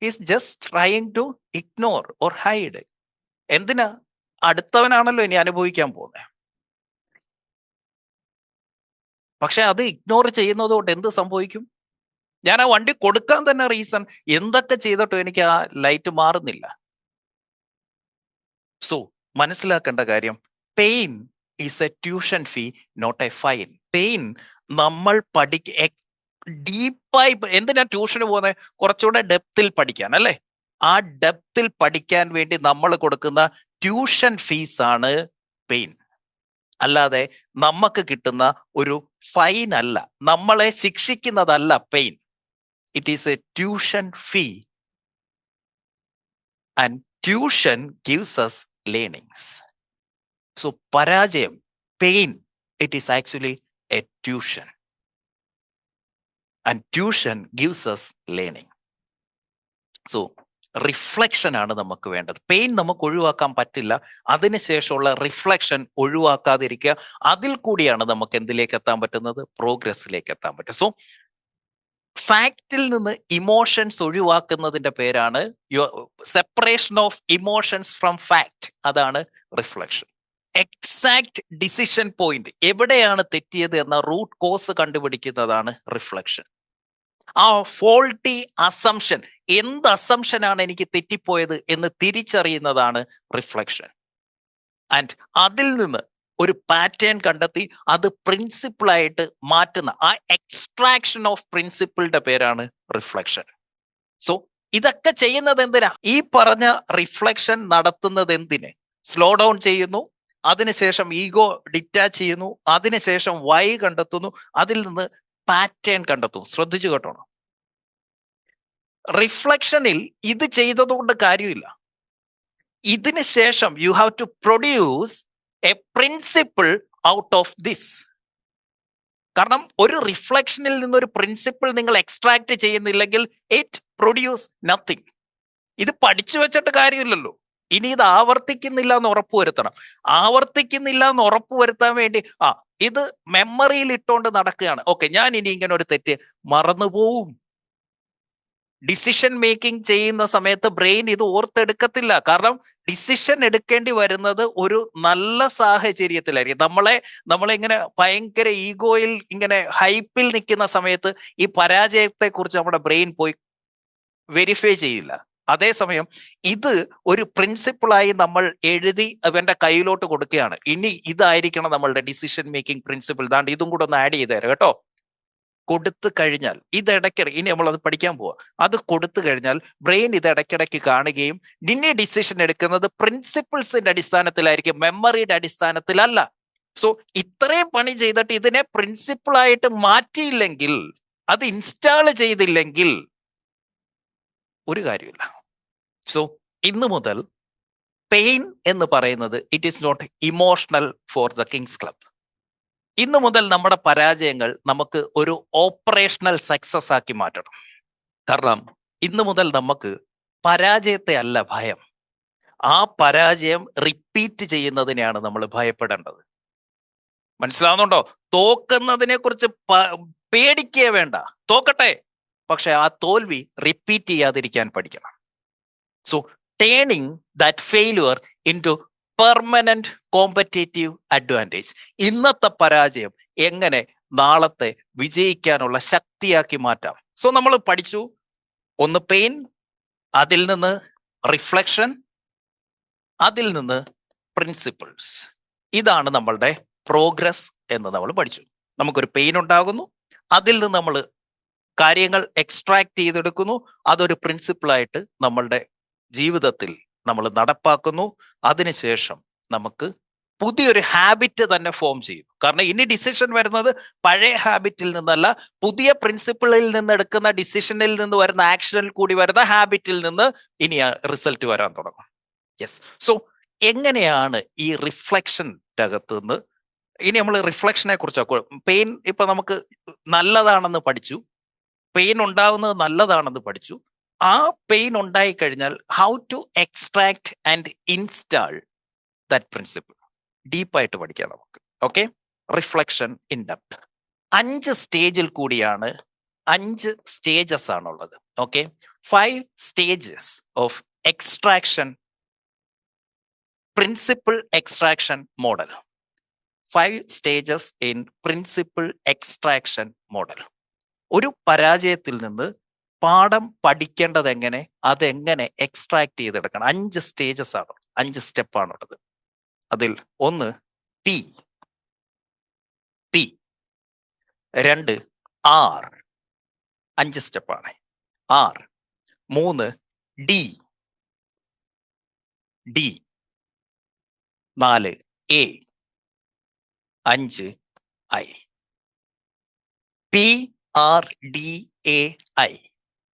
Speaker 1: Is just trying to ignore or hide. എന്തിനാ? അടുത്തവനാണല്ലോ ഇനി അനുഭവിക്കാൻ പോകുന്നത്. പക്ഷെ അത് ഇഗ്നോർ ചെയ്യുന്നത് കൊണ്ട് എന്ത് സംഭവിക്കും? ഞാൻ ആ വണ്ടി കൊടുക്കാൻ തന്നെ റീസൺ എന്തൊക്കെ ചെയ്തിട്ടും എനിക്ക് ആ ലൈറ്റ് മാറുന്നില്ല. സോ മനസ്സിലാക്കേണ്ട കാര്യം, pain is a tuition fee, not a fine. Pain നമ്മൾ ഡീപ്പായി എന്തിനാ ട്യൂഷന് പോകുന്നത്? കുറച്ചുകൂടെ ഡെപ്തിൽ പഠിക്കാൻ അല്ലേ? ആ ഡെപ്തിൽ പഠിക്കാൻ വേണ്ടി നമ്മൾ കൊടുക്കുന്ന ട്യൂഷൻ ഫീസ് ആണ് പെയിൻ. അല്ലാതെ നമുക്ക് കിട്ടുന്ന ഒരു ഫൈൻ അല്ല, നമ്മളെ ശിക്ഷിക്കുന്നതല്ല pain. It is a tuition fee and tuition gives us learnings. So പരാജയം, pain, it is actually a tuition and tuition gives us learning. So reflection ആണ് നമുക്ക് വേണ്ടത്. പെയിൻ നമുക്ക് ഒഴിവാക്കാൻ പറ്റില്ല, അതിനുശേഷമുള്ള റിഫ്ലക്ഷൻ ഒഴിവാക്കാതിരിക്കുക. അതിൽ കൂടിയാണ് നമുക്ക് എന്തിലേക്ക് എത്താൻ പറ്റുന്നത്? പ്രോഗ്രസ്സിലേക്ക് എത്താൻ പറ്റും. സോ ഫാക്റ്റിൽ നിന്ന് ഇമോഷൻസ് ഒഴിവാക്കുന്നതിന്റെ പേരാണ് separation of emotions from fact. അതാണ് റിഫ്ലക്ഷൻ. എക്സാക്ട് ഡിസിഷൻ പോയിന്റ്, എവിടെയാണ് തെറ്റിയത് എന്ന റൂട്ട് കോസ് കണ്ടുപിടിക്കുന്നതാണ് റിഫ്ലക്ഷൻ. ആ ഫോൾട്ടി അസംഷൻ, എന്ത് അസംഷനാണ് എനിക്ക് തെറ്റിപ്പോയത് എന്ന് തിരിച്ചറിയുന്നതാണ് റിഫ്ലക്ഷൻ. ആൻഡ് അതിൽ നിന്ന് ഒരു പാറ്റേൺ കണ്ടെത്തി അത് പ്രിൻസിപ്പിളായിട്ട് മാറ്റുന്ന ആ എക്സ്ട്രാക്ഷൻ ഓഫ് പ്രിൻസിപ്പിളിന്റെ പേരാണ് റിഫ്ലക്ഷൻ. സോ ഇതൊക്കെ ചെയ്യുന്നത് എന്തിനാ? ഈ പറഞ്ഞ റിഫ്ലക്ഷൻ നടത്തുന്നത് എന്തിന്? സ്ലോ ഡൗൺ ചെയ്യുന്നു, അതിനുശേഷം ഈഗോ ഡിറ്റാച്ച് ചെയ്യുന്നു, അതിനുശേഷം വൈ കണ്ടെത്തുന്നു, അതിൽ നിന്ന് പാറ്റേൺ കണ്ടെത്തുന്നു. ശ്രദ്ധിച്ചു കേട്ടോണം. റിഫ്ലക്ഷനിൽ ഇത് ചെയ്തതുകൊണ്ട് കാര്യമില്ല. ഇതിന് ശേഷം you have to produce a principle out of this. കാരണം ഒരു റിഫ്ലക്ഷനിൽ നിന്നൊരു പ്രിൻസിപ്പിൾ നിങ്ങൾ എക്സ്ട്രാക്ട് ചെയ്യുന്നില്ലെങ്കിൽ ഇറ്റ് പ്രൊഡ്യൂസ് നത്തിങ്. ഇത് പഠിച്ചു വെച്ചിട്ട് കാര്യമില്ലല്ലോ. ഇനി ഇത് ആവർത്തിക്കുന്നില്ല എന്ന് ഉറപ്പുവരുത്തണം. ആവർത്തിക്കുന്നില്ല എന്ന് ഉറപ്പുവരുത്താൻ വേണ്ടി ഇത് മെമ്മറിയിൽ ഇട്ടുകൊണ്ട് നടക്കുകയാണ്. ഓക്കെ, ഞാൻ ഇനി ഇങ്ങനെ ഒരു തെറ്റ് മറന്നുപോവും. ഡിസിഷൻ മേക്കിംഗ് ചെയ്യുന്ന സമയത്ത് ബ്രെയിൻ ഇത് ഓർത്തെടുക്കത്തില്ല. കാരണം ഡിസിഷൻ എടുക്കേണ്ടി വരുന്നത് ഒരു നല്ല സാഹചര്യത്തിലായിരിക്കും. നമ്മളെ ഇങ്ങനെ ഭയങ്കര ഈഗോയിൽ ഇങ്ങനെ ഹൈപ്പിൽ നിൽക്കുന്ന സമയത്ത് ഈ പരാജയത്തെ കുറിച്ച് നമ്മുടെ ബ്രെയിൻ പോയി വെരിഫൈ ചെയ്യില്ല. അതേസമയം ഇത് ഒരു പ്രിൻസിപ്പിളായി നമ്മൾ എഴുതി അവന്റെ കയ്യിലോട്ട് കൊടുക്കുകയാണ്. ഇനി ഇതായിരിക്കണം നമ്മളുടെ ഡിസിഷൻ മേക്കിംഗ് പ്രിൻസിപ്പിൾ. ദാണ്ട് ഇതും കൂടെ ഒന്ന് ആഡ് ചെയ്ത് തരാം കേട്ടോ. കൊടുത്തു കഴിഞ്ഞാൽ ഇത് ഇടയ്ക്കിടയ്ക്ക്, ഇനി നമ്മളത് പഠിക്കാൻ പോവാ, അത് കൊടുത്തു കഴിഞ്ഞാൽ ബ്രെയിൻ ഇത് ഇടയ്ക്കിടയ്ക്ക് കാണുകയും നിന്നെ ഡിസിഷൻ എടുക്കുന്നത് പ്രിൻസിപ്പിൾസിന്റെ അടിസ്ഥാനത്തിലായിരിക്കും, മെമ്മറിയുടെ അടിസ്ഥാനത്തിലല്ല. സോ ഇത്രയും പണി ചെയ്തിട്ട് ഇതിനെ പ്രിൻസിപ്പിളായിട്ട് മാറ്റിയില്ലെങ്കിൽ, അത് ഇൻസ്റ്റാൾ ചെയ്തില്ലെങ്കിൽ ഒരു കാര്യമില്ല. സോ ഇന്നു മുതൽ പെയിൻ എന്ന് പറയുന്നത് it is not emotional for the kings club. ഇന്നു മുതൽ നമ്മുടെ പരാജയങ്ങൾ നമുക്ക് ഒരു ഓപ്പറേഷണൽ സക്സസ് ആക്കി മാറ്റണം. കാരണം ഇന്നു മുതൽ നമുക്ക് പരാജയത്തെ അല്ല ഭയം, ആ പരാജയം റിപ്പീറ്റ് ചെയ്യുന്നതിനെയാണ് നമ്മൾ ഭയപ്പെടേണ്ടത്. മനസ്സിലാവുന്നുണ്ടോ? തോക്കുന്നതിനെ കുറിച്ച് പേടിക്കേ വേണ്ട, തോക്കട്ടെ, പക്ഷെ ആ തോൽവി റിപ്പീറ്റ് ചെയ്യാതിരിക്കാൻ പഠിക്കണം. So turning that failure in to permanent competitive advantage. ഇന്നത്തെ പരാജയം എങ്ങനെ നാളത്തെ വിജയിക്കാനുള്ള ശക്തിയാക്കി മാറ്റാം. സോ നമ്മൾ പഠിച്ചു, ഒന്ന് പെയിൻ, അതിൽ നിന്ന് റിഫ്ലക്ഷൻ, അതിൽ നിന്ന് പ്രിൻസിപ്പിൾസ്. ഇതാണ് നമ്മളുടെ പ്രോഗ്രസ് എന്ന് നമ്മൾ പഠിച്ചു. നമുക്കൊരു പെയിൻ ഉണ്ടാകുന്നു, അതിൽ നിന്ന് നമ്മൾ കാര്യങ്ങൾ എക്സ്ട്രാക്ട് ചെയ്തെടുക്കുന്നു, അതൊരു പ്രിൻസിപ്പിളായിട്ട് നമ്മളുടെ ജീവിതത്തിൽ നമ്മൾ നടപ്പാക്കുന്നു. അതിനുശേഷം നമുക്ക് പുതിയൊരു ഹാബിറ്റ് തന്നെ ഫോം ചെയ്യും. കാരണം ഇനി ഡിസിഷൻ വരുന്നത് പഴയ ഹാബിറ്റിൽ നിന്നല്ല, പുതിയ പ്രിൻസിപ്പിളിൽ നിന്ന് എടുക്കുന്ന ഡിസിഷനിൽ നിന്ന് വരുന്ന ആക്ഷനിൽ കൂടി വരുന്ന ഹാബിറ്റിൽ നിന്ന് ഇനി റിസൾട്ട് വരാൻ തുടങ്ങും. യെസ്. സോ എങ്ങനെയാണ് ഈ റിഫ്ലക്ഷൻ്റെ അകത്ത് നിന്ന് ഇനി നമ്മൾ റിഫ്ലക്ഷനെ കുറിച്ച് പെയിൻ ഇപ്പൊ നമുക്ക് നല്ലതാണെന്ന് പഠിച്ചു, പെയിൻ ഉണ്ടാവുന്നത് നല്ലതാണെന്ന് പഠിച്ചു. ആ പെയിൻ ഉണ്ടായി കഴിഞ്ഞാൽ how to extract and install that principle ഡീപ്പായിട്ട് പഠിക്കാം നമുക്ക്. ഓക്കെ, റിഫ്ലക്ഷൻ ഇൻ ഡെപ്ത് 5 സ്റ്റേജിൽ കൂടിയാണ്, 5 സ്റ്റേജസ് ആണുള്ളത്. Okay, 5 stages of extraction principle extraction model. 5 stages in principle extraction model. ഒരു പരാജയത്തിൽ നിന്ന് പാഠം പഠിക്കേണ്ടത് എങ്ങനെ, അതെങ്ങനെ എക്സ്ട്രാക്ട് ചെയ്തെടുക്കണം. 5 സ്റ്റേജസ് ആണ്, 5 സ്റ്റെപ്പാണുള്ളത്. അതിൽ 1 P, 2 R, 5 സ്റ്റെപ്പാണ് R. 3 D, 4 A, 5 I. PRDAI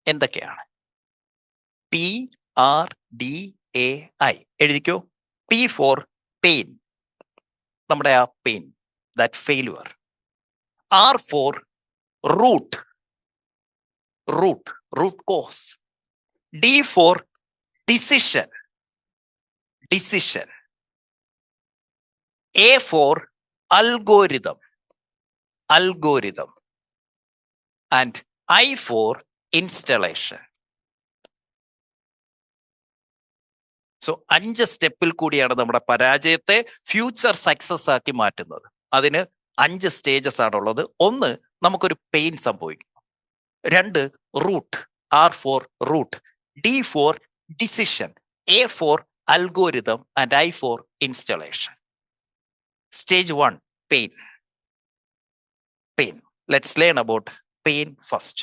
Speaker 1: എന്തൊക്കെയാണ്? PRDAI എഴുതിക്കോ. P for pain, നമ്മുടെ ആ pain, that failure. R for root cause. D for decision. A for algorithm. And I for installation. So 5 സ്റ്റെപ്പിൽ കൂടിയാണ് നമ്മുടെ പരാജയത്തെ ഫ്യൂച്ചർ സക്സസ് ആക്കി മാറ്റുന്നത്. അതിന് 5 സ്റ്റേജസ് ആണുള്ളത്. 1, നമുക്കൊരു പെയിൻ സംഭവിക്കും. 2 root, R for root, D for decision, A for algorithm, and I for installation. Stage 1, pain. Let's learn about pain first.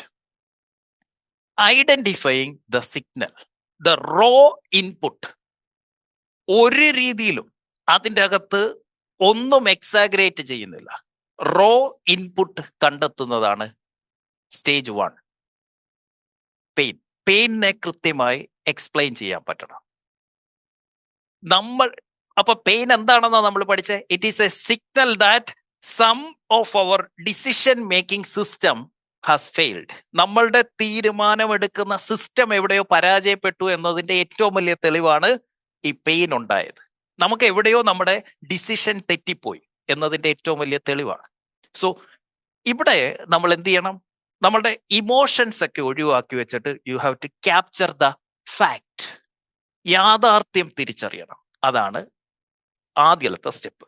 Speaker 1: Identifying the signal, the raw input. ഒരു രീതിയിലും അതിൻ്റെ അകത്ത് ഒന്നും എക്സാഗ്രേറ്റ് ചെയ്യുന്നില്ല. റോ ഇൻപുട്ട് കണ്ടെത്തുന്നതാണ് stage 1. പെയിനെ കൃത്യമായി explain ചെയ്യാൻ പറ്റണം. അപ്പൊ പെയിൻ എന്താണെന്നാ നമ്മൾ പഠിച്ചത്? It is a signal that some of our decision making system has failed. നമ്മളുടെ തീരുമാനമെടുക്കുന്ന സിസ്റ്റം എവിടെയോ പരാജയപ്പെട്ടു എന്നതിന്റെ ഏറ്റവും വലിയ തെളിവാണ് ഈ പെയിൻ ഉണ്ടായത്. നമുക്ക് എവിടെയോ നമ്മുടെ ഡിസിഷൻ തെറ്റിപ്പോയി എന്നതിന്റെ ഏറ്റവും വലിയ തെളിവാണ്. സോ ഇവിടെ നമ്മൾ എന്ത് ചെയ്യണം? നമ്മളുടെ ഇമോഷൻസ് ഒക്കെ ഒഴിവാക്കി വെച്ചിട്ട് you have to capture the fact. യാഥാർത്ഥ്യം തിരിച്ചറിയണം. അതാണ് ആദ്യത്തെ സ്റ്റെപ്പ്.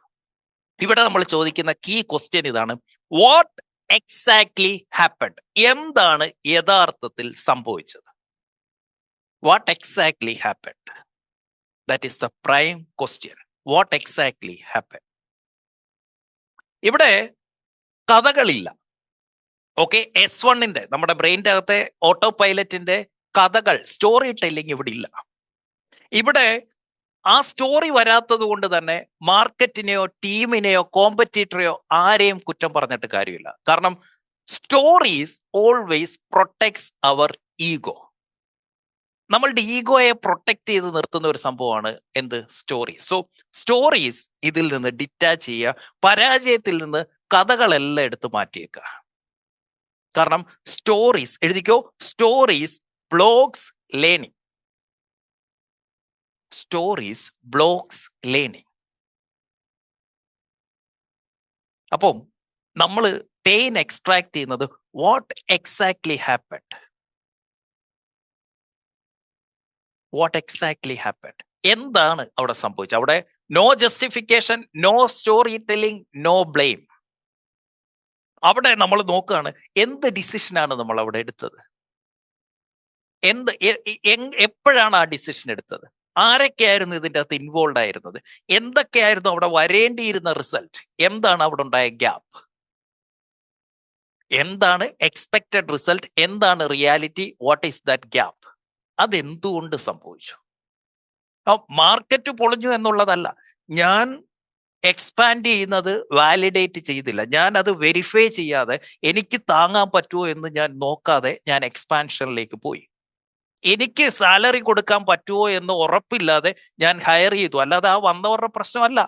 Speaker 1: ഇവിടെ നമ്മൾ ചോദിക്കുന്ന കീ ക്വസ്റ്റ്യൻ ഇതാണ്: വാട്ട് എക്സാക്ട്ലി ഹാപ്പൻഡ്? എന്താണ് യഥാർത്ഥത്തിൽ സംഭവിച്ചത്? What exactly happened? That is the prime question. What exactly happened? ഇവിടെ കഥകളില്ല. ഓക്കെ, S1ന്റെ നമ്മുടെ ബ്രെയിൻ്റെ അകത്തെ ഓട്ടോ പൈലറ്റിന്റെ കഥകൾ, സ്റ്റോറി ടെല്ലിംഗ് ഇവിടെ ഇല്ല. ഇവിടെ ആ സ്റ്റോറി വരാത്തത് കൊണ്ട് തന്നെ മാർക്കറ്റിനെയോ ടീമിനെയോ കോമ്പറ്റീറ്ററെയോ ആരെയും കുറ്റം പറഞ്ഞിട്ട് കാര്യമില്ല. കാരണം സ്റ്റോറീസ് ഓൾവേസ് പ്രൊട്ടക്ട്സ് അവർ ഈഗോ. നമ്മളുടെ ഈഗോയെ പ്രൊട്ടക്ട് ചെയ്ത് നിർത്തുന്ന ഒരു സംഭവമാണ് എന്ത്? സ്റ്റോറീസ്. സോ സ്റ്റോറീസ് ഇതിൽ നിന്ന് ഡിറ്റാച്ച് ചെയ്യുക. പരാജയത്തിൽ നിന്ന് കഥകളെല്ലാം എടുത്ത് മാറ്റിയേക്കുക. കാരണം സ്റ്റോറീസ്, എഴുതിക്കോ, stories blocks learning. Stories blocks learning. അപ്പം നമ്മൾ പെയിൻ എക്സ്ട്രാക്ട് ചെയ്യുന്നത് what exactly happened. What exactly happened? എന്താണ് അവിടെ സംഭവിച്ചത്? അവിടെ no justification, no story telling, no blame. അവിടെ നമ്മൾ നോക്കുകയാണ് എന്ത് ഡിസിഷനാണ് നമ്മൾ അവിടെ എടുത്തത്, എപ്പോഴാണ് ആ ഡിസിഷൻ എടുത്തത്, ആരൊക്കെയായിരുന്നു ഇതിൻ്റെ അകത്ത് ഇൻവോൾവ് ആയിരുന്നത്, എന്തൊക്കെയായിരുന്നു അവിടെ വരേണ്ടിയിരുന്ന റിസൾട്ട്, എന്താണ് അവിടെ ഉണ്ടായ ഗ്യാപ്പ്, എന്താണ് എക്സ്പെക്റ്റഡ് റിസൾട്ട്, എന്താണ് reality, what is that gap, അതെന്തുകൊണ്ട് സംഭവിച്ചു. മാർക്കറ്റ് പൊളിഞ്ഞു എന്നുള്ളതല്ല, ഞാൻ എക്സ്പാൻഡ് ചെയ്യുന്നത് വാലിഡേറ്റ് ചെയ്തില്ല, ഞാൻ അത് വെരിഫൈ ചെയ്യാതെ എനിക്ക് താങ്ങാൻ പറ്റുമോ എന്ന് ഞാൻ നോക്കാതെ ഞാൻ എക്സ്പാൻഷനിലേക്ക് പോയി. എനിക്ക് സാലറി കൊടുക്കാൻ പറ്റുമോ എന്ന് ഉറപ്പില്ലാതെ ഞാൻ ഹയർ ചെയ്തു. അല്ലാതെ ആ വന്നവരുടെ പ്രശ്നമല്ല,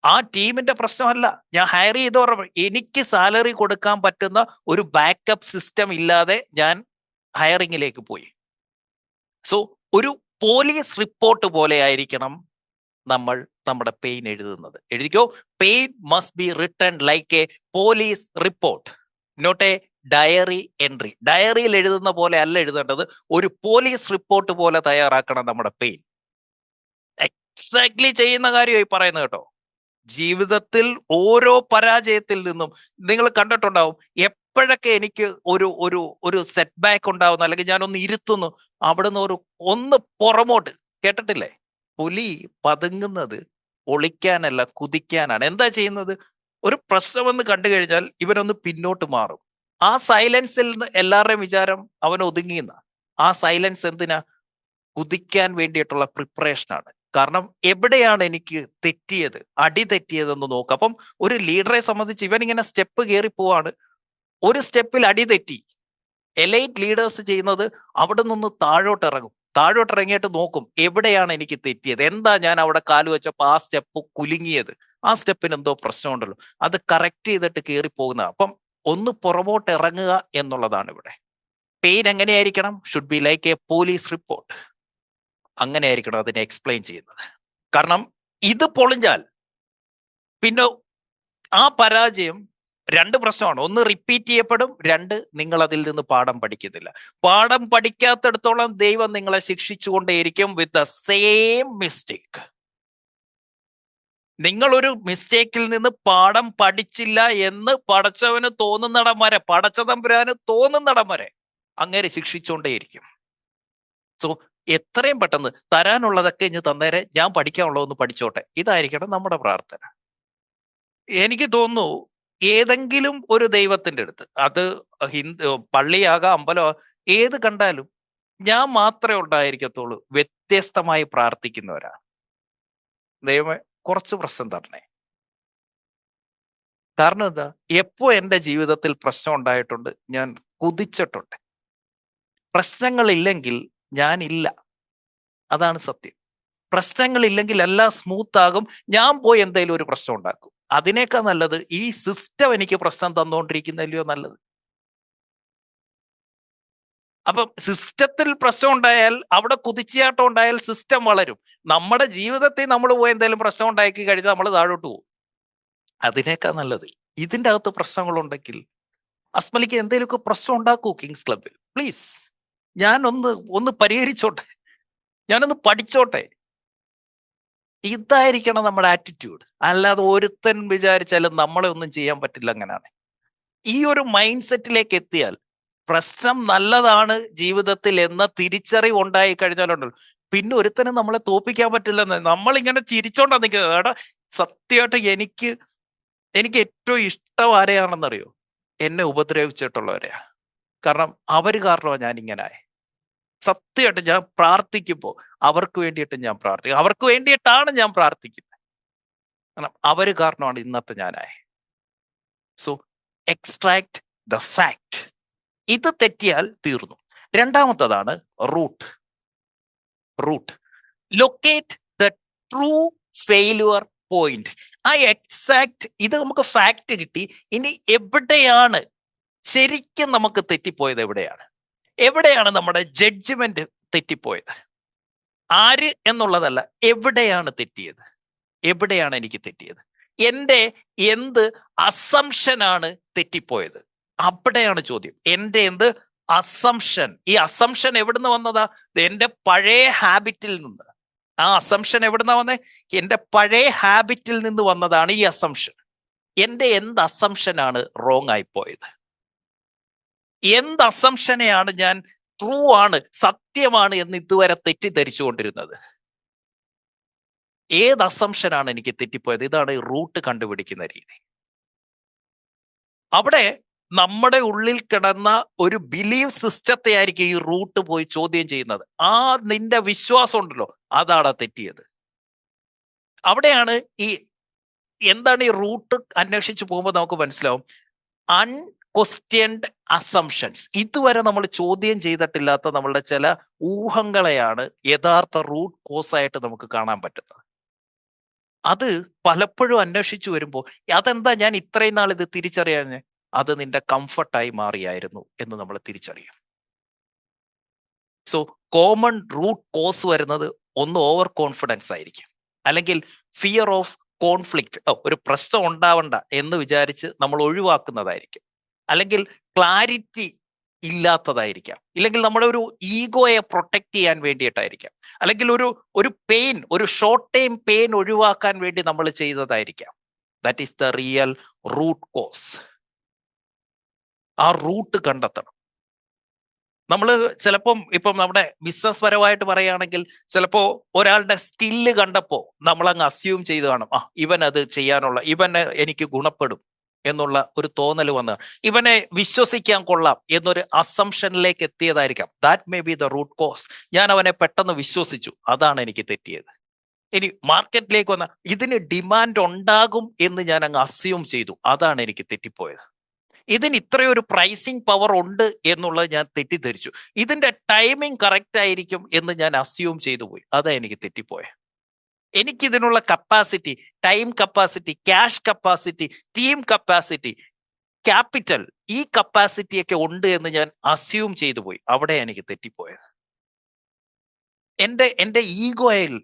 Speaker 1: ആ ടീമിന്റെ പ്രശ്നമല്ല. ഞാൻ ഹയർ ചെയ്തവരുടെ, എനിക്ക് സാലറി കൊടുക്കാൻ പറ്റുന്ന ഒരു ബാക്കപ്പ് സിസ്റ്റം ഇല്ലാതെ ഞാൻ ഹയറിങ്ങിലേക്ക് പോയി. സോ ഒരു പോലീസ് റിപ്പോർട്ട് പോലെ ആയിരിക്കണം നമ്മൾ നമ്മുടെ പെയിൻ എഴുതുന്നത്. എഴുതിക്കോ, pain must be written like a police report, not a diary entry. ഡയറിയിൽ എഴുതുന്ന പോലെ അല്ല എഴുതേണ്ടത്, ഒരു പോലീസ് റിപ്പോർട്ട് പോലെ തയ്യാറാക്കണം നമ്മുടെ പെയിൻ. എക്സാക്ട്ലി ചെയ്യുന്ന കാര്യമായി പറയുന്നത് കേട്ടോ. ജീവിതത്തിൽ ഓരോ പരാജയത്തിൽ നിന്നും നിങ്ങൾ കണ്ടിട്ടുണ്ടാവും, എപ്പോഴൊക്കെ എനിക്ക് ഒരു ഒരു ഒരു സെറ്റ് ബാക്ക് ഉണ്ടാവുന്നു, അല്ലെങ്കിൽ ഞാനൊന്ന് ഇരുത്തുന്നു, അവിടുന്ന് ഒന്ന് പുറമോട്ട്, കേട്ടിട്ടില്ലേ, പുലി പതുങ്ങുന്നത് ഒളിക്കാനല്ല കുതിക്കാനാണ്. എന്താ ചെയ്യുന്നത്? ഒരു പ്രശ്നമെന്ന് കണ്ടു കഴിഞ്ഞാൽ ഇവനൊന്ന് പിന്നോട്ട് മാറും. ആ സൈലൻസിൽ നിന്ന് എല്ലാവരുടെയും വിചാരം അവൻ ഒതുങ്ങിയെന്ന. ആ സൈലൻസ് എന്തിനാ? കുതിക്കാൻ വേണ്ടിയിട്ടുള്ള പ്രിപ്പറേഷനാണ്. കാരണം എവിടെയാണ് എനിക്ക് തെറ്റിയത്, അടി തെറ്റിയതെന്ന് നോക്കുക. അപ്പം ഒരു ലീഡറെ സംബന്ധിച്ച് ഇവൻ ഇങ്ങനെ സ്റ്റെപ്പ് കയറി പോവാണ്, ഒരു സ്റ്റെപ്പിൽ അടി തെറ്റി. എലൈറ്റ് ലീഡേഴ്സ് ചെയ്യുന്നത് അവിടെ നിന്ന് താഴോട്ട് ഇറങ്ങും, താഴോട്ട് ഇറങ്ങിയിട്ട് നോക്കും എവിടെയാണ് എനിക്ക് തെറ്റിയത്, എന്താ ഞാൻ അവിടെ കാല് വെച്ചപ്പോൾ ആ സ്റ്റെപ്പ് കുലുങ്ങിയത്, ആ സ്റ്റെപ്പിന് എന്തോ പ്രശ്നമുണ്ടല്ലോ, അത് കറക്റ്റ് ചെയ്തിട്ട് കയറി പോകുന്ന. അപ്പം ഒന്ന് പുറമോട്ട് ഇറങ്ങുക എന്നുള്ളതാണ് ഇവിടെ. പെയിൻ എങ്ങനെയായിരിക്കണം? Should be like a police report. അങ്ങനെയായിരിക്കണം അതിനെ എക്സ്പ്ലെയിൻ ചെയ്യുന്നത്. കാരണം ഇത് പൊളിഞ്ഞാൽ പിന്നെ ആ പരാജയം രണ്ട് പ്രശ്നമാണ്. ഒന്ന്, റിപ്പീറ്റ് ചെയ്യപ്പെടും. രണ്ട്, നിങ്ങൾ അതിൽ നിന്ന് പാഠം പഠിക്കുന്നില്ല. പാഠം പഠിക്കാത്തിടത്തോളം ദൈവം നിങ്ങളെ ശിക്ഷിച്ചുകൊണ്ടേയിരിക്കും വിത്ത് ദ സെയിം മിസ്റ്റേക്ക്. നിങ്ങളൊരു മിസ്റ്റേക്കിൽ നിന്ന് പാഠം പഠിച്ചില്ല എന്ന് പടച്ചവന് തോന്നുന്നിടം വരെ, പടച്ചതമ്പുരാന് തോന്നുന്നിടം വരെ അങ്ങേരെ ശിക്ഷിച്ചുകൊണ്ടേയിരിക്കും. സോ എത്രയും പെട്ടെന്ന് തരാനുള്ളതൊക്കെ ഇനി തന്നേരെ, ഞാൻ പഠിക്കാനുള്ളതൊന്ന് പഠിച്ചോട്ടെ, ഇതായിരിക്കണം നമ്മുടെ പ്രാർത്ഥന. എനിക്ക് തോന്നുന്നു ഏതെങ്കിലും ഒരു ദൈവത്തിന്റെ അടുത്ത്, അത് പള്ളിയാകാം, അമ്പലം, ഏത് കണ്ടാലും ഞാൻ മാത്രമേ ഉണ്ടായിരിക്കത്തുള്ളൂ വ്യത്യസ്തമായി പ്രാർത്ഥിക്കുന്നവരാണ്. ദൈവമേ കുറച്ച് പ്രശ്നം തരണേ. കാരണം എന്താ? എപ്പോ എന്റെ ജീവിതത്തിൽ പ്രശ്നം ഉണ്ടായിട്ടുണ്ട്, ഞാൻ കുതിച്ചിട്ടുണ്ട്. പ്രശ്നങ്ങളില്ലെങ്കിൽ ഞാനില്ല, അതാണ് സത്യം. പ്രശ്നങ്ങളില്ലെങ്കിൽ എല്ലാം സ്മൂത്ത് ആകും, ഞാൻ പോയി എന്തെങ്കിലും ഒരു പ്രശ്നം ഉണ്ടാക്കും. അതിനേക്കാൾ നല്ലത് ഈ സിസ്റ്റം എനിക്ക് പ്രശ്നം തന്നുകൊണ്ടിരിക്കുന്നില്ലയോ നല്ലത്. അപ്പം സിസ്റ്റത്തിൽ പ്രശ്നം ഉണ്ടായാൽ, അവിടെ കുതിച്ചാട്ടം ഉണ്ടായാൽ സിസ്റ്റം വളരും. നമ്മുടെ ജീവിതത്തിൽ നമ്മൾ പോയി എന്തെങ്കിലും പ്രശ്നം ഉണ്ടാക്കി കഴിഞ്ഞാൽ നമ്മൾ താഴോട്ട് പോകും. അതിനേക്കാൾ നല്ലത് ഇതിൻ്റെ അകത്ത് പ്രശ്നങ്ങളുണ്ടെങ്കിൽ അസ്മലിക്ക് എന്തെങ്കിലുമൊക്കെ പ്രശ്നം ഉണ്ടാക്കൂ കിങ്സ് ക്ലബിൽ പ്ലീസ്. ഞാൻ ഒന്ന് പരിഹരിച്ചോട്ടെ, ഞാനൊന്ന് പഠിച്ചോട്ടെ. ഇതായിരിക്കണം നമ്മുടെ ആറ്റിറ്റ്യൂഡ്. അല്ലാതെ ഒരുത്തൻ വിചാരിച്ചാലും നമ്മളെ ഒന്നും ചെയ്യാൻ പറ്റില്ല. അങ്ങനെയാണ്. ഈ ഒരു മൈൻഡ് സെറ്റിലേക്ക് എത്തിയാൽ പ്രശ്നം നല്ലതാണ് ജീവിതത്തിൽ എന്ന തിരിച്ചറിവ് ഉണ്ടായി കഴിഞ്ഞാലുണ്ടല്ലോ, പിന്നെ ഒരുത്തനും നമ്മളെ തോപ്പിക്കാൻ പറ്റില്ലെന്ന്. നമ്മളിങ്ങനെ ചിരിച്ചോണ്ടാ നിൽക്കുന്നത്. എടാ സത്യമായിട്ട് എനിക്ക് ഏറ്റവും ഇഷ്ടം ആരെയാണെന്നറിയോ? എന്നെ ഉപദ്രവിച്ചിട്ടുള്ളവരെയാ. കാരണം അവര് കാരണമാണ് ഞാൻ ഇങ്ങനായി. സത്യമായിട്ട് ഞാൻ പ്രാർത്ഥിക്കുമ്പോൾ അവർക്ക് വേണ്ടിയിട്ട് ഞാൻ പ്രാർത്ഥിക്കും, അവർക്ക് വേണ്ടിയിട്ടാണ് ഞാൻ പ്രാർത്ഥിക്കുന്നത്. കാരണം അവര് കാരണമാണ് ഇന്നത്തെ ഞാനായി. So extract the fact. ഇത് തെറ്റിയാൽ തീർന്നു. രണ്ടാമത്തതാണ് root. Locate the true failure point. ആ എക്സാക്ട്, ഇത് നമുക്ക് ഫാക്ട് കിട്ടി. ഇനി എവിടെയാണ് ശരിക്കും നമുക്ക് തെറ്റിപ്പോയത്? എവിടെയാണ് നമ്മുടെ ജഡ്ജ്മെന്റ് തെറ്റിപ്പോയത്? ആര് എന്നുള്ളതല്ല, എവിടെയാണ് തെറ്റിയത്? എവിടെയാണ് എനിക്ക് തെറ്റിയത്? എൻ്റെ എന്ത് അസംഷനാണ് തെറ്റിപ്പോയത്? അവിടെയാണ് ചോദ്യം. എൻ്റെ എന്ത് അസംഷൻ? ഈ അസംഷൻ എവിടുന്ന് വന്നതാ? എൻ്റെ പഴയ ഹാബിറ്റിൽ നിന്ന്. ആ അസംഷൻ എവിടുന്നാ വന്നേ? എൻ്റെ പഴയ ഹാബിറ്റിൽ നിന്ന് വന്നതാണ് ഈ അസംഷൻ. എൻ്റെ എന്ത് അസംഷനാണ് റോങ് ആയിപ്പോയത്? എന്ത് അസംഷനെയാണ് ഞാൻ ട്രൂ ആണ്, സത്യമാണ് എന്ന് ഇതുവരെ തെറ്റിദ്ധരിച്ചുകൊണ്ടിരുന്നത്? ഏത് അസംഷനാണ് എനിക്ക് തെറ്റിപ്പോയത്? ഇതാണ് ഈ റൂട്ട് കണ്ടുപിടിക്കുന്ന രീതി. അവിടെ നമ്മുടെ ഉള്ളിൽ കിടന്ന ഒരു ബിലീവ് സിസ്റ്റത്തെ ആയിരിക്കും ഈ റൂട്ട് പോയി ചോദ്യം ചെയ്യുന്നത്. ആ നിന്റെ വിശ്വാസം ഉണ്ടല്ലോ, അതാണ് തെറ്റിയത്. അവിടെയാണ് ഈ എന്താണ് ഈ റൂട്ട് അന്വേഷിച്ച് പോകുമ്പോൾ നമുക്ക് മനസ്സിലാവും അൺക്വസ്റ്റ്യൻഡ് അസംഷൻസ്. ഇതുവരെ നമ്മൾ ചോദ്യം ചെയ്തിട്ടില്ലാത്ത നമ്മളുടെ ചില ഊഹങ്ങളെയാണ് യഥാർത്ഥ റൂട്ട് കോസ് ആയിട്ട് നമുക്ക് കാണാൻ പറ്റുന്നത്. അത് പലപ്പോഴും അന്വേഷിച്ചു വരുമ്പോൾ അതെന്താ ഞാൻ ഇത്രയും നാൾ ഇത് തിരിച്ചറിയാഞ്ഞ്, അത് നിന്റെ കംഫർട്ടായി മാറിയായിരുന്നു എന്ന് നമ്മൾ തിരിച്ചറിയും. സോ കോമൺ റൂട്ട് കോസ് വരുന്നത് ഒന്ന് ഓവർ കോൺഫിഡൻസ് ആയിരിക്കും, അല്ലെങ്കിൽ ഫിയർ ഓഫ് കോൺഫ്ലിക്റ്റ്, ഒരു പ്രശ്നം ഉണ്ടാവണ്ട എന്ന് വിചാരിച്ച് നമ്മൾ ഒഴിവാക്കുന്നതായിരിക്കും, അല്ലെങ്കിൽ ക്ലാരിറ്റി ഇല്ലാത്തതായിരിക്കാം, ഇല്ലെങ്കിൽ നമ്മുടെ ഒരു ഈഗോയെ പ്രൊട്ടക്ട് ചെയ്യാൻ വേണ്ടിയിട്ടായിരിക്കാം, അല്ലെങ്കിൽ ഒരു പെയിൻ, ഒരു ഷോർട്ട് ടൈം പെയിൻ ഒഴിവാക്കാൻ വേണ്ടി നമ്മൾ ചെയ്തതായിരിക്കാം. That is the real root cause. ആ റൂട്ട് കണ്ടെത്തണം. നമ്മൾ ചിലപ്പം ഇപ്പം നമ്മുടെ ബിസിനസ് പരമായിട്ട് പറയുകയാണെങ്കിൽ ചിലപ്പോ ഒരാളുടെ സ്കില്ല് കണ്ടപ്പോ നമ്മൾ അങ്ങ് അസ്യൂം ചെയ്ത് കാണും, ഇവൻ അത് ചെയ്യാനുള്ള, ഇവന് എനിക്ക് ഗുണപ്പെടും എന്നുള്ള ഒരു തോന്നൽ വന്ന് ഇവനെ വിശ്വസിക്കാൻ കൊള്ളാം എന്നൊരു അസംഷനിലേക്ക് എത്തിയതായിരിക്കാം. That may be the root cause. ഞാൻ അവനെ പെട്ടെന്ന് വിശ്വസിച്ചു, അതാണ് എനിക്ക് തെറ്റിയത്. ഇനി മാർക്കറ്റിലേക്ക് വന്ന ഇതിന് ഡിമാൻഡ് ഉണ്ടാകും എന്ന് ഞാൻ അങ്ങ് അസ്യൂം ചെയ്തു, അതാണ് എനിക്ക് തെറ്റിപ്പോയത്. ഇതിന് ഇത്രയൊരു പ്രൈസിങ് പവർ ഉണ്ട് എന്നുള്ളത് ഞാൻ തെറ്റിദ്ധരിച്ചു, ഇതിന്റെ ടൈമിംഗ് കറക്റ്റ് ആയിരിക്കും എന്ന് ഞാൻ അസ്യൂം ചെയ്തു പോയി, അതാ എനിക്ക് തെറ്റിപ്പോയത്. എനിക്കിതിനുള്ള capacity, time capacity, cash capacity, team capacity, capital, ഈ കപ്പാസിറ്റിയൊക്കെ ഉണ്ട് എന്ന് ഞാൻ അസ്യൂം ചെയ്തു പോയി, അവിടെ എനിക്ക് തെറ്റിപ്പോയത്. എന്റെ ഈഗോയിൽ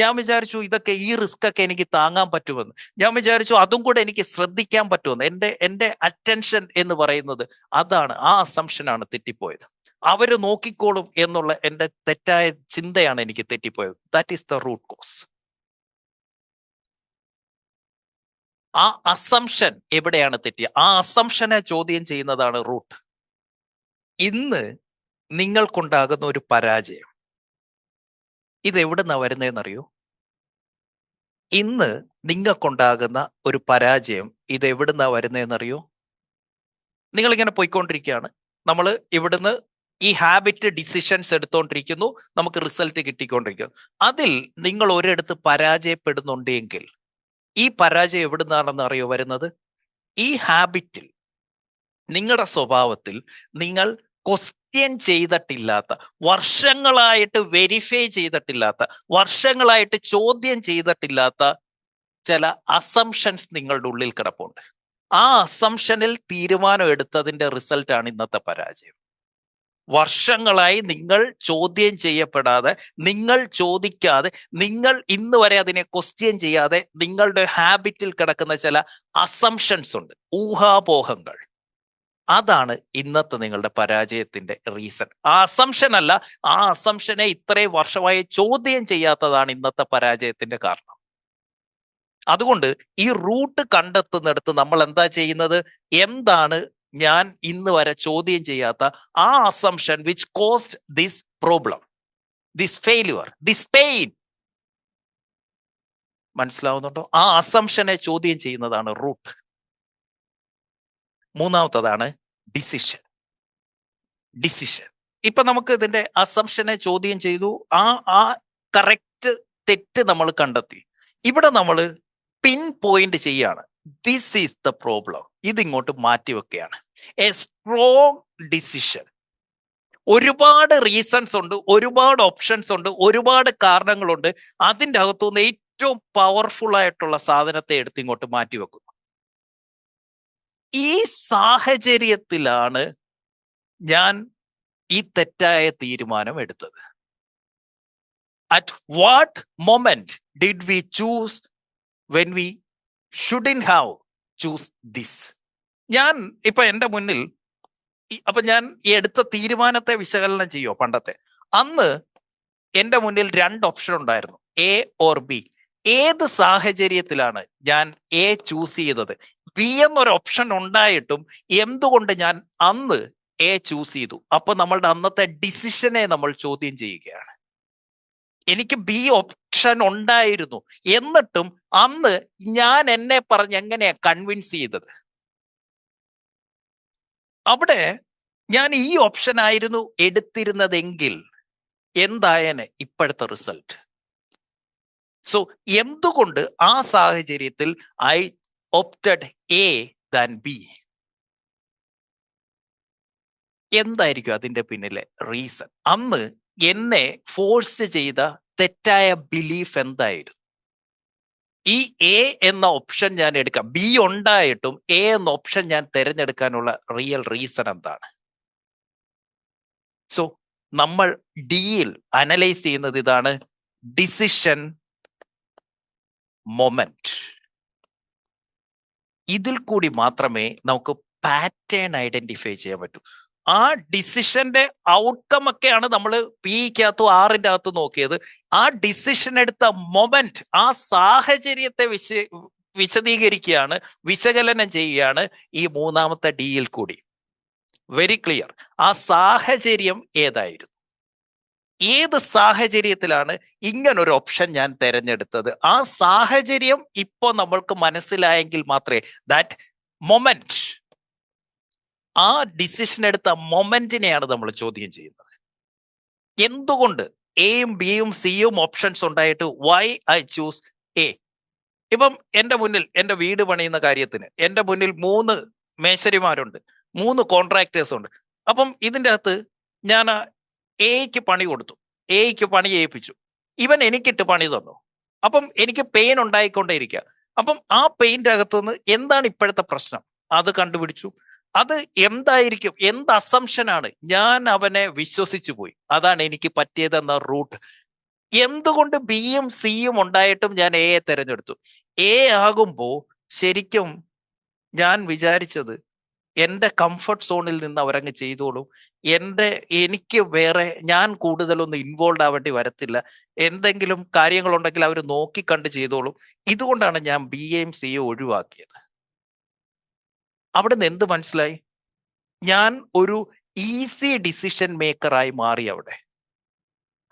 Speaker 1: ഞാൻ വിചാരിച്ചു ഇതൊക്കെ, ഈ റിസ്ക് ഒക്കെ എനിക്ക് താങ്ങാൻ പറ്റുമെന്ന്. ഞാൻ വിചാരിച്ചു അതും കൂടെ എനിക്ക് ശ്രദ്ധിക്കാൻ പറ്റുമെന്ന്. എന്റെ അറ്റൻഷൻ എന്ന് പറയുന്നത് അതാണ്, ആ അസംഷനാണ് തെറ്റിപ്പോയത്. അവര് നോക്കിക്കോളും എന്നുള്ള എന്റെ തെറ്റായ ചിന്തയാണ് എനിക്ക് തെറ്റിപ്പോയത്. That is the root cause. ആ അസംഷൻ എവിടെയാണ് തെറ്റിയ, ആ അസംഷനെ ചോദ്യം ചെയ്യുന്നതാണ് റൂട്ട്. ഇന്ന് നിങ്ങൾക്കുണ്ടാകുന്ന ഒരു പരാജയം ഇത് എവിടുന്നാ വരുന്നതെന്നറിയോ? ഇന്ന് നിങ്ങൾക്കുണ്ടാകുന്ന ഒരു പരാജയം ഇത് എവിടുന്നാ വരുന്നതെന്നറിയോ? നിങ്ങളിങ്ങനെ പോയിക്കൊണ്ടിരിക്കുകയാണ്, നമ്മൾ ഇവിടുന്ന് ഈ ഹാബിറ്റ് ഡിസിഷൻസ് എടുത്തോണ്ടിരിക്കുന്നു, നമുക്ക് റിസൾട്ട് കിട്ടിക്കൊണ്ടിരിക്കുന്നു. അതിൽ നിങ്ങൾ ഒരിടത്ത് പരാജയപ്പെടുന്നുണ്ടെങ്കിൽ ഈ പരാജയം എവിടുന്നാണെന്ന് അറിയോ വരുന്നത്? ഈ ഹാബിറ്റിൽ, നിങ്ങളുടെ സ്വഭാവത്തിൽ നിങ്ങൾ ക്വസ്റ്റ്യൻ ചെയ്തിട്ടില്ലാത്ത, വർഷങ്ങളായിട്ട് വെരിഫൈ ചെയ്തിട്ടില്ലാത്ത, വർഷങ്ങളായിട്ട് ചോദ്യം ചെയ്തിട്ടില്ലാത്ത ചില അസംഷൻസ് നിങ്ങളുടെ ഉള്ളിൽ കിടപ്പുണ്ട്. ആ അസംഷനിൽ തീരുമാനം എടുത്തതിന്റെ റിസൾട്ടാണ് ഇന്നത്തെ പരാജയം. വർഷങ്ങളായി നിങ്ങൾ ചോദ്യം ചെയ്യപ്പെടാതെ, നിങ്ങൾ ചോദിക്കാതെ, നിങ്ങൾ ഇന്ന് വരെ അതിനെ ക്വസ്റ്റ്യൻ ചെയ്യാതെ നിങ്ങളുടെ ഹാബിറ്റിൽ കിടക്കുന്ന ചില അസംഷൻസ് ഉണ്ട്, ഊഹാപോഹങ്ങൾ. അതാണ് ഇന്നത്തെ നിങ്ങളുടെ പരാജയത്തിന്റെ റീസൺ. ആ അസംഷൻ അല്ല, ആ അസംഷനെ ഇത്രയും വർഷമായി ചോദ്യം ചെയ്യാത്തതാണ് ഇന്നത്തെ പരാജയത്തിന്റെ കാരണം. അതുകൊണ്ട് ഈ റൂട്ട് കണ്ടെത്തുന്നിടത്ത് നമ്മൾ എന്താ ചെയ്യുന്നത്? എന്താണ് ഞാൻ ഇന്ന് വരെ ചോദ്യം ചെയ്യാത്ത ആ assumption which caused this problem, this failure, this pain? മനസ്സിലാവുന്നുണ്ടോ? ആ അസംഷനെ ചോദ്യം ചെയ്യുന്നതാണ് റൂട്ട്. മൂന്നാമത്തതാണ് ഡിസിഷൻ. ഇപ്പൊ നമുക്ക് ഇതിന്റെ അസംഷനെ ചോദ്യം ചെയ്തു, ആ കറക്റ്റ് തെറ്റ് നമ്മൾ കണ്ടെത്തി. ഇവിടെ നമ്മൾ പിൻ പോയിന്റ് ചെയ്യാണ്, ദിസ് ഈസ് ദ പ്രോബ്ലം, ഇതിങ്ങോട്ട് മാറ്റിവെക്കുകയാണ്. A strong decision. ഒരുപാട് റീസൺസ് ഉണ്ട്, ഒരുപാട് ഓപ്ഷൻസ് ഉണ്ട്, ഒരുപാട് കാരണങ്ങളുണ്ട്. അതിൻ്റെ അകത്തുനിന്ന് ഏറ്റവും പവർഫുൾ ആയിട്ടുള്ള സാധനത്തെ എടുത്ത് ഇങ്ങോട്ട് മാറ്റിവെക്കുന്നു. ഈ സാഹചര്യത്തിലാണ് ഞാൻ ഈ തെറ്റായ തീരുമാനം എടുത്തത്. At what moment did V choose when we shouldn't have choose this? ഞാൻ ഇപ്പൊ എന്റെ മുന്നിൽ, അപ്പൊ ഞാൻ ഈ എടുത്ത തീരുമാനത്തെ വിശകലനം ചെയ്യോ? പണ്ടത്തെ അന്ന് എന്റെ മുന്നിൽ 2 ഓപ്ഷൻ ഉണ്ടായിരുന്നു, എ ഓർ ബി. ഏത് സാഹചര്യത്തിലാണ് ഞാൻ എ ചൂസ് ചെയ്തത്? ബി എന്നൊരു ഓപ്ഷൻ ഉണ്ടായിട്ടും എന്തുകൊണ്ട് ഞാൻ അന്ന് എ ചൂസ് ചെയ്തു? അപ്പൊ നമ്മളുടെ അന്നത്തെ ഡിസിഷനെ നമ്മൾ ചോദ്യം ചെയ്യുകയാണ്. എനിക്ക് ബി ഓപ്ഷൻ ഉണ്ടായിരുന്നു, എന്നിട്ടും അന്ന് ഞാൻ എന്നെ പറഞ്ഞ് എങ്ങനെയാ കൺവിൻസ് ചെയ്തത്? അവിടെ ഞാൻ ഈ ഓപ്ഷൻ ആയിരുന്നു എടുത്തിരുന്നതെങ്കിൽ എന്തായനെ ഇപ്പോഴത്തെ റിസൾട്ട്? സോ എന്തുകൊണ്ട് ആ സാഹചര്യത്തിൽ I opted A than B? എന്തായിരിക്കും അതിന്റെ പിന്നിലെ റീസൺ? അന്ന് എന്നെ ഫോഴ്സ് ചെയ്ത തെറ്റായ ബിലീഫ് എന്തായിരുന്നു? ഈ എ എന്ന ഓപ്ഷൻ ഞാൻ എടുക്കാം, ബി ഉണ്ടായിട്ടും എ എന്ന ഓപ്ഷൻ ഞാൻ തിരഞ്ഞെടുക്കാനുള്ള റിയൽ റീസൺ എന്താണ്? സോ നമ്മൾ ഡിയിൽ അനലൈസ് ചെയ്യുന്നത് ഇതാണ്, ഡിസിഷൻ മൊമെന്റ്. ഇതിൽ കൂടി മാത്രമേ നമുക്ക് പാറ്റേൺ ഐഡന്റിഫൈ ചെയ്യാൻ പറ്റൂ. ആ ഡിസിഷന്റെ ഔട്ട്കം ഒക്കെയാണ് നമ്മൾ പിക്കകത്തും ആറിന്റെ അകത്തും നോക്കിയത്. ആ ഡിസിഷൻ എടുത്ത മൊമെന്റ്, ആ സാഹചര്യത്തെ വിശദീകരിക്കുകയാണ്, വിശകലനം ചെയ്യുകയാണ് ഈ മൂന്നാമത്തെ ഡിയിൽ കൂടി. Very clear. ആ സാഹചര്യം ഏതായിരുന്നു? ഏത് സാഹചര്യത്തിലാണ് ഇങ്ങനൊരു ഓപ്ഷൻ ഞാൻ തിരഞ്ഞെടുത്തത്? ആ സാഹചര്യം ഇപ്പോ നമ്മൾക്ക് മനസ്സിലായെങ്കിൽ മാത്രമേ, ദാറ്റ് മൊമെന്റ്, ആ ഡിസിഷൻ എടുത്ത മൊമെന്റിനെയാണ് നമ്മൾ ചോദ്യം ചെയ്യുന്നത്. എന്തുകൊണ്ട് എയും ബിയും സിയും ഓപ്ഷൻസ് ഉണ്ടായിട്ട് വൈ ഐ ചൂസ് എ? ഇപ്പം എന്റെ മുന്നിൽ, എന്റെ വീട് പണിയുന്ന കാര്യത്തിന് എന്റെ മുന്നിൽ 3 മേശരിമാരുണ്ട്, 3 കോൺട്രാക്ടേഴ്സ് ഉണ്ട്. അപ്പം ഇതിൻ്റെ അകത്ത് ഞാൻ എയ്ക്ക് പണി കൊടുത്തു, എയ്ക്ക് പണി ഏൽപ്പിച്ചു. ഇവൻ എനിക്കിട്ട് പണി തന്നു. അപ്പം എനിക്ക് പെയിൻ ഉണ്ടായിക്കൊണ്ടേയിരിക്കുക. അപ്പം ആ പെയിൻ്റെ അകത്തുനിന്ന് എന്താണ് ഇപ്പോഴത്തെ പ്രശ്നം അത് കണ്ടുപിടിച്ചു. അത് എന്തായിരിക്കും, എന്ത് അസംഷനാണ് ഞാൻ അവനെ വിശ്വസിച്ചു പോയി, അതാണ് എനിക്ക് പറ്റിയതെന്ന റൂട്ട്. എന്തുകൊണ്ട് ബിയും സിയും ഉണ്ടായിട്ടും ഞാൻ എയെ തിരഞ്ഞെടുത്തു? എ ആകുമ്പോ ശരിക്കും ഞാൻ വിചാരിച്ചത് എൻ്റെ കംഫർട്ട് സോണിൽ നിന്ന് അവരങ്ങ് ചെയ്തോളും, എനിക്ക് വേറെ, ഞാൻ കൂടുതലൊന്നും ഇൻവോൾവ് ആവേണ്ടി വരത്തില്ല, എന്തെങ്കിലും കാര്യങ്ങളുണ്ടെങ്കിൽ അവർ നോക്കിക്കണ്ട് ചെയ്തോളും. ഇതുകൊണ്ടാണ് ഞാൻ ബിയെയും സിയും ഒഴിവാക്കിയത്. അവിടെ നിന്ന് എന്ത് മനസ്സിലായി? ഞാൻ ഒരു ഈസി ഡിസിഷൻ മേക്കറായി മാറി. അവിടെ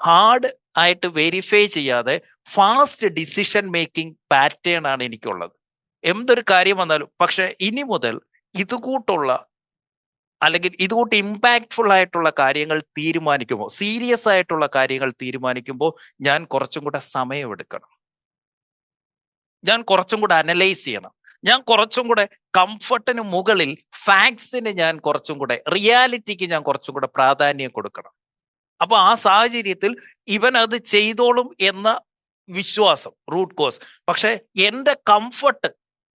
Speaker 1: ഹാർഡ് ആയിട്ട് വെരിഫൈ ചെയ്യാതെ ഫാസ്റ്റ് ഡിസിഷൻ മേക്കിംഗ് പാറ്റേൺ ആണ് എനിക്കുള്ളത്. എന്തൊരു കാര്യം വന്നാലും. പക്ഷെ ഇനി മുതൽ ഇതുകൂട്ടുള്ള, അല്ലെങ്കിൽ ഇതുകൂട്ട് ഇമ്പാക്ട്ഫുൾ ആയിട്ടുള്ള കാര്യങ്ങൾ തീരുമാനിക്കുമ്പോൾ, സീരിയസ് ആയിട്ടുള്ള കാര്യങ്ങൾ തീരുമാനിക്കുമ്പോൾ ഞാൻ കുറച്ചും കൂടെ സമയമെടുക്കണം, ഞാൻ കുറച്ചും കൂടെ അനലൈസ് ചെയ്യണം, ഞാൻ കുറച്ചും കൂടെ കംഫർട്ടിന് മുകളിൽ ഫാക്ട്സിന്, ഞാൻ കുറച്ചും കൂടെ റിയാലിറ്റിക്ക് ഞാൻ കുറച്ചും കൂടെ പ്രാധാന്യം കൊടുക്കണം. അപ്പൊ ആ സാഹചര്യത്തിൽ ഇവൻ അത് ചെയ്തോളും എന്ന വിശ്വാസം, റൂട്ട് കോസ്. പക്ഷെ എൻ്റെ കംഫർട്ട്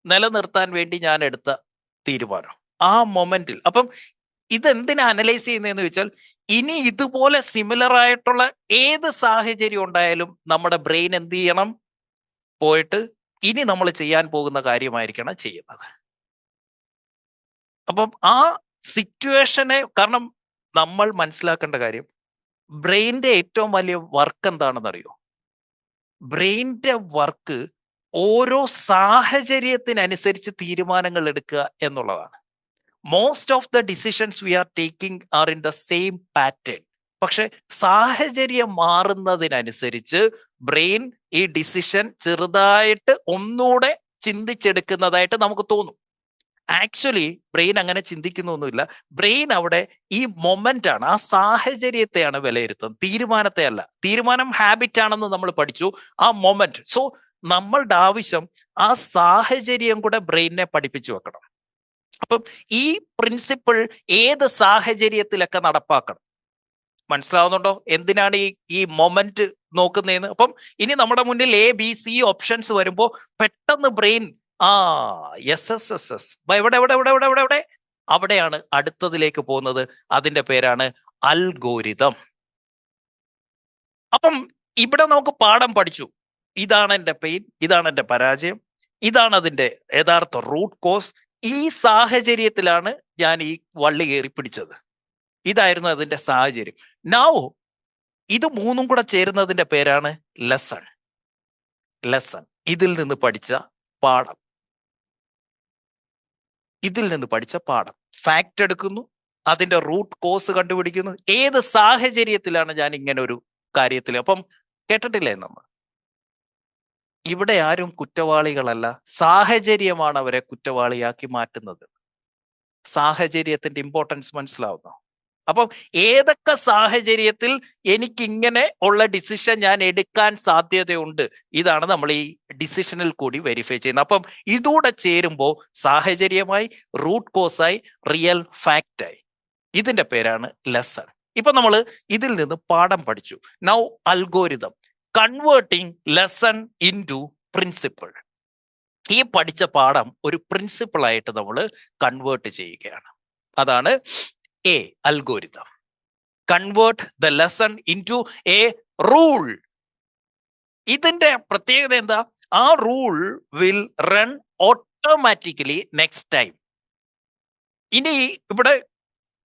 Speaker 1: നിലനിർത്താൻ വേണ്ടി ഞാൻ എടുത്ത തീരുമാനം ആ മൊമെന്റിൽ. അപ്പം ഇതെന്തിനാ അനലൈസ് ചെയ്യുന്നതെന്ന് വെച്ചാൽ, ഇനി ഇതുപോലെ സിമിലർ ആയിട്ടുള്ള ഏത് സാഹചര്യം ഉണ്ടായാലും നമ്മുടെ ബ്രെയിൻ എന്ത് ചെയ്യണം? പോയിട്ട് ഇനി നമ്മൾ ചെയ്യാൻ പോകുന്ന കാര്യമായിരിക്കണം ചെയ്യുന്നത്. അപ്പം ആ സിറ്റുവേഷനെ, കാരണം നമ്മൾ മനസ്സിലാക്കേണ്ട കാര്യം, ബ്രെയിനിന്റെ ഏറ്റവും വലിയ വർക്ക് എന്താണെന്നറിയോ? ബ്രെയിനിന്റെ വർക്ക് ഓരോ സാഹചര്യത്തിനനുസരിച്ച് തീരുമാനങ്ങൾ എടുക്കുക എന്നുള്ളതാണ്. Most of the decisions we are taking are in the same pattern. പക്ഷെ സാഹചര്യം മാറുന്നതിനനുസരിച്ച് ബ്രെയിൻ ഈ ഡിസിഷൻ ചെറുതായിട്ട് ഒന്നുകൂടെ ചിന്തിച്ചെടുക്കുന്നതായിട്ട് നമുക്ക് തോന്നും. ആക്ച്വലി ബ്രെയിൻ അങ്ങനെ ചിന്തിക്കുന്നൊന്നുമില്ല. ബ്രെയിൻ അവിടെ ഈ മൊമെന്റ് ആണ്, ആ സാഹചര്യത്തെയാണ് വിലയിരുത്തുന്നത്, തീരുമാനത്തെ അല്ല. തീരുമാനം ഹാബിറ്റ് ആണെന്ന് നമ്മൾ പഠിച്ചു, ആ മൊമെന്റ്. സോ നമ്മളുടെ ആവശ്യം ആ സാഹചര്യം കൂടെ ബ്രെയിനിനെ പഠിപ്പിച്ചു വെക്കണം. അപ്പം ഈ പ്രിൻസിപ്പിൾ ഏത് സാഹചര്യത്തിലൊക്കെ നടപ്പാക്കണം. മനസ്സിലാവുന്നുണ്ടോ എന്തിനാണ് ഈ മൊമെന്റ് നോക്കുന്നതെന്ന്? അപ്പം ഇനി നമ്മുടെ മുന്നിൽ എ ബി സി ഓപ്ഷൻസ് വരുമ്പോൾ പെട്ടെന്ന് brain yes S S S എവിടെ എവിടെ എവിടെ എവിടെ എവിടെ എവിടെ അവിടെയാണ് അടുത്തതിലേക്ക് പോകുന്നത്. അതിന്റെ പേരാണ് അൽഗോരിതം. അപ്പം ഇവിടെ നമുക്ക് പാഠം പഠിച്ചു. ഇതാണ് എൻ്റെ പെയിൻ, ഇതാണ് എൻ്റെ പരാജയം, ഇതാണ് അതിൻ്റെ യഥാർത്ഥ റൂട്ട് കോസ്. ഈ സാഹചര്യത്തിലാണ് ഞാൻ ഈ വള്ളി കയറി പിടിച്ചത്, ഇതായിരുന്നു അതിന്റെ സാഹചര്യം. നൗ ഇത് മൂന്നും കൂടെ ചേരുന്നതിന്റെ പേരാണ് ലെസൺ. ലെസൺ, ഇതിൽ നിന്ന് പഠിച്ച പാഠം. ഇതിൽ നിന്ന് പഠിച്ച പാഠം, ഫാക്ട് എടുക്കുന്നു, അതിന്റെ റൂട്ട് കോസ് കണ്ടുപിടിക്കുന്നു. ഏത് സാഹചര്യത്തിലാണ് ഞാൻ ഇങ്ങനെ ഒരു കാര്യത്തിൽ? അപ്പം കേട്ടിട്ടില്ലേ നമ്മൾ, ഇവിടെ ആരും കുറ്റവാളികളല്ല, സാഹചര്യമാണ് അവരെ കുറ്റവാളിയാക്കി മാറ്റുന്നത്. സാഹചര്യത്തിന്റെ ഇമ്പോർട്ടൻസ് മനസ്സിലാവുന്നു? അപ്പം ഏതൊക്കെ സാഹചര്യത്തിൽ എനിക്ക് ഇങ്ങനെ ഉള്ള ഡിസിഷൻ ഞാൻ എടുക്കാൻ സാധ്യതയുണ്ട്, ഇതാണ് നമ്മൾ ഈ ഡിസിഷനിൽ കൂടി വെരിഫൈ ചെയ്യുന്നത്. അപ്പം ഇതൂടെ ചേരുമ്പോൾ സാഹചര്യമായി, റൂട്ട് കോസായി, റിയൽ ഫാക്റ്റായി. ഇതിന്റെ പേരാണ് ലെസൺ. ഇപ്പൊ നമ്മൾ ഇതിൽ നിന്ന് പാഠം പഠിച്ചു. Now algorithm, converting lesson in to principle. ഈ പഠിച്ച പാഠം ഒരു പ്രിൻസിപ്പിൾ ആയിട്ട് നമ്മൾ കൺവേർട്ട് ചെയ്യുകയാണ്. അതാണ് A, algorithm. Convert the lesson in to a rule. ഇതിന്റെ പ്രത്യേകത എന്താ? ആ rule will run automatically next time. ഇനി ഇവിടെ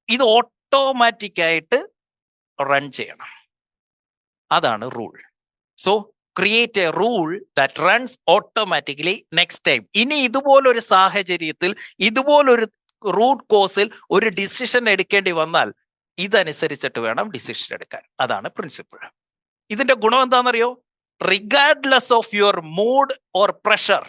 Speaker 1: ഇത് ഓട്ടോമാറ്റിക് ആയിട്ട് റൺ ചെയ്യണം. അതാണ് rule. So create a rule that runs automatically next time. ഇനി ഇതുപോലൊരു സാഹചര്യത്തിൽ, ഇതുപോലൊരു റൂട്ട് കോസിൽ ഒരു ഡിസിഷൻ എടുക്കേണ്ടി വന്നാൽ ഇതനുസരിച്ചിട്ട് വേണം ഡിസിഷൻ എടുക്കാൻ. അതാണ് പ്രിൻസിപ്പിൾ. ഇതിന്റെ ഗുണം എന്താണെന്നറിയോ? Regardless of your mood or pressure,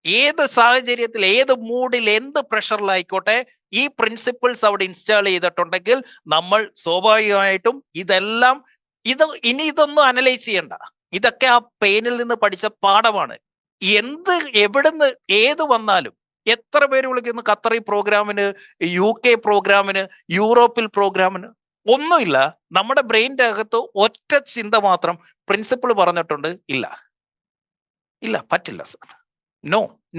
Speaker 1: ഏത് സാഹചര്യത്തിൽ, ഏത് മൂഡിൽ, എന്ത് പ്രഷറിലായിക്കോട്ടെ, ഈ പ്രിൻസിപ്പിൾസ് അവിടെ ഇൻസ്റ്റാൾ ചെയ്തിട്ടുണ്ടെങ്കിൽ നമ്മൾ സ്വാഭാവികമായിട്ടും ഇതെല്ലാം ഇനി ഇതൊന്നും അനലൈസ് ചെയ്യണ്ട. ഇതൊക്കെ ആ പെയിനിൽ നിന്ന് പഠിച്ച പാഠമാണ്. എവിടുന്ന് ഏത് വന്നാലും, എത്ര പേര് വിളിക്കുന്നു ഖത്തറി പ്രോഗ്രാമിന്, UK പ്രോഗ്രാമിന്, യൂറോപ്പിൽ പ്രോഗ്രാമിന്, ഒന്നുമില്ല. നമ്മുടെ ബ്രെയിൻ്റെ അകത്ത് ഒറ്റ ചിന്ത മാത്രം, പ്രിൻസിപ്പിൾ പറഞ്ഞിട്ടുണ്ട്, ഇല്ല പറ്റില്ല sir.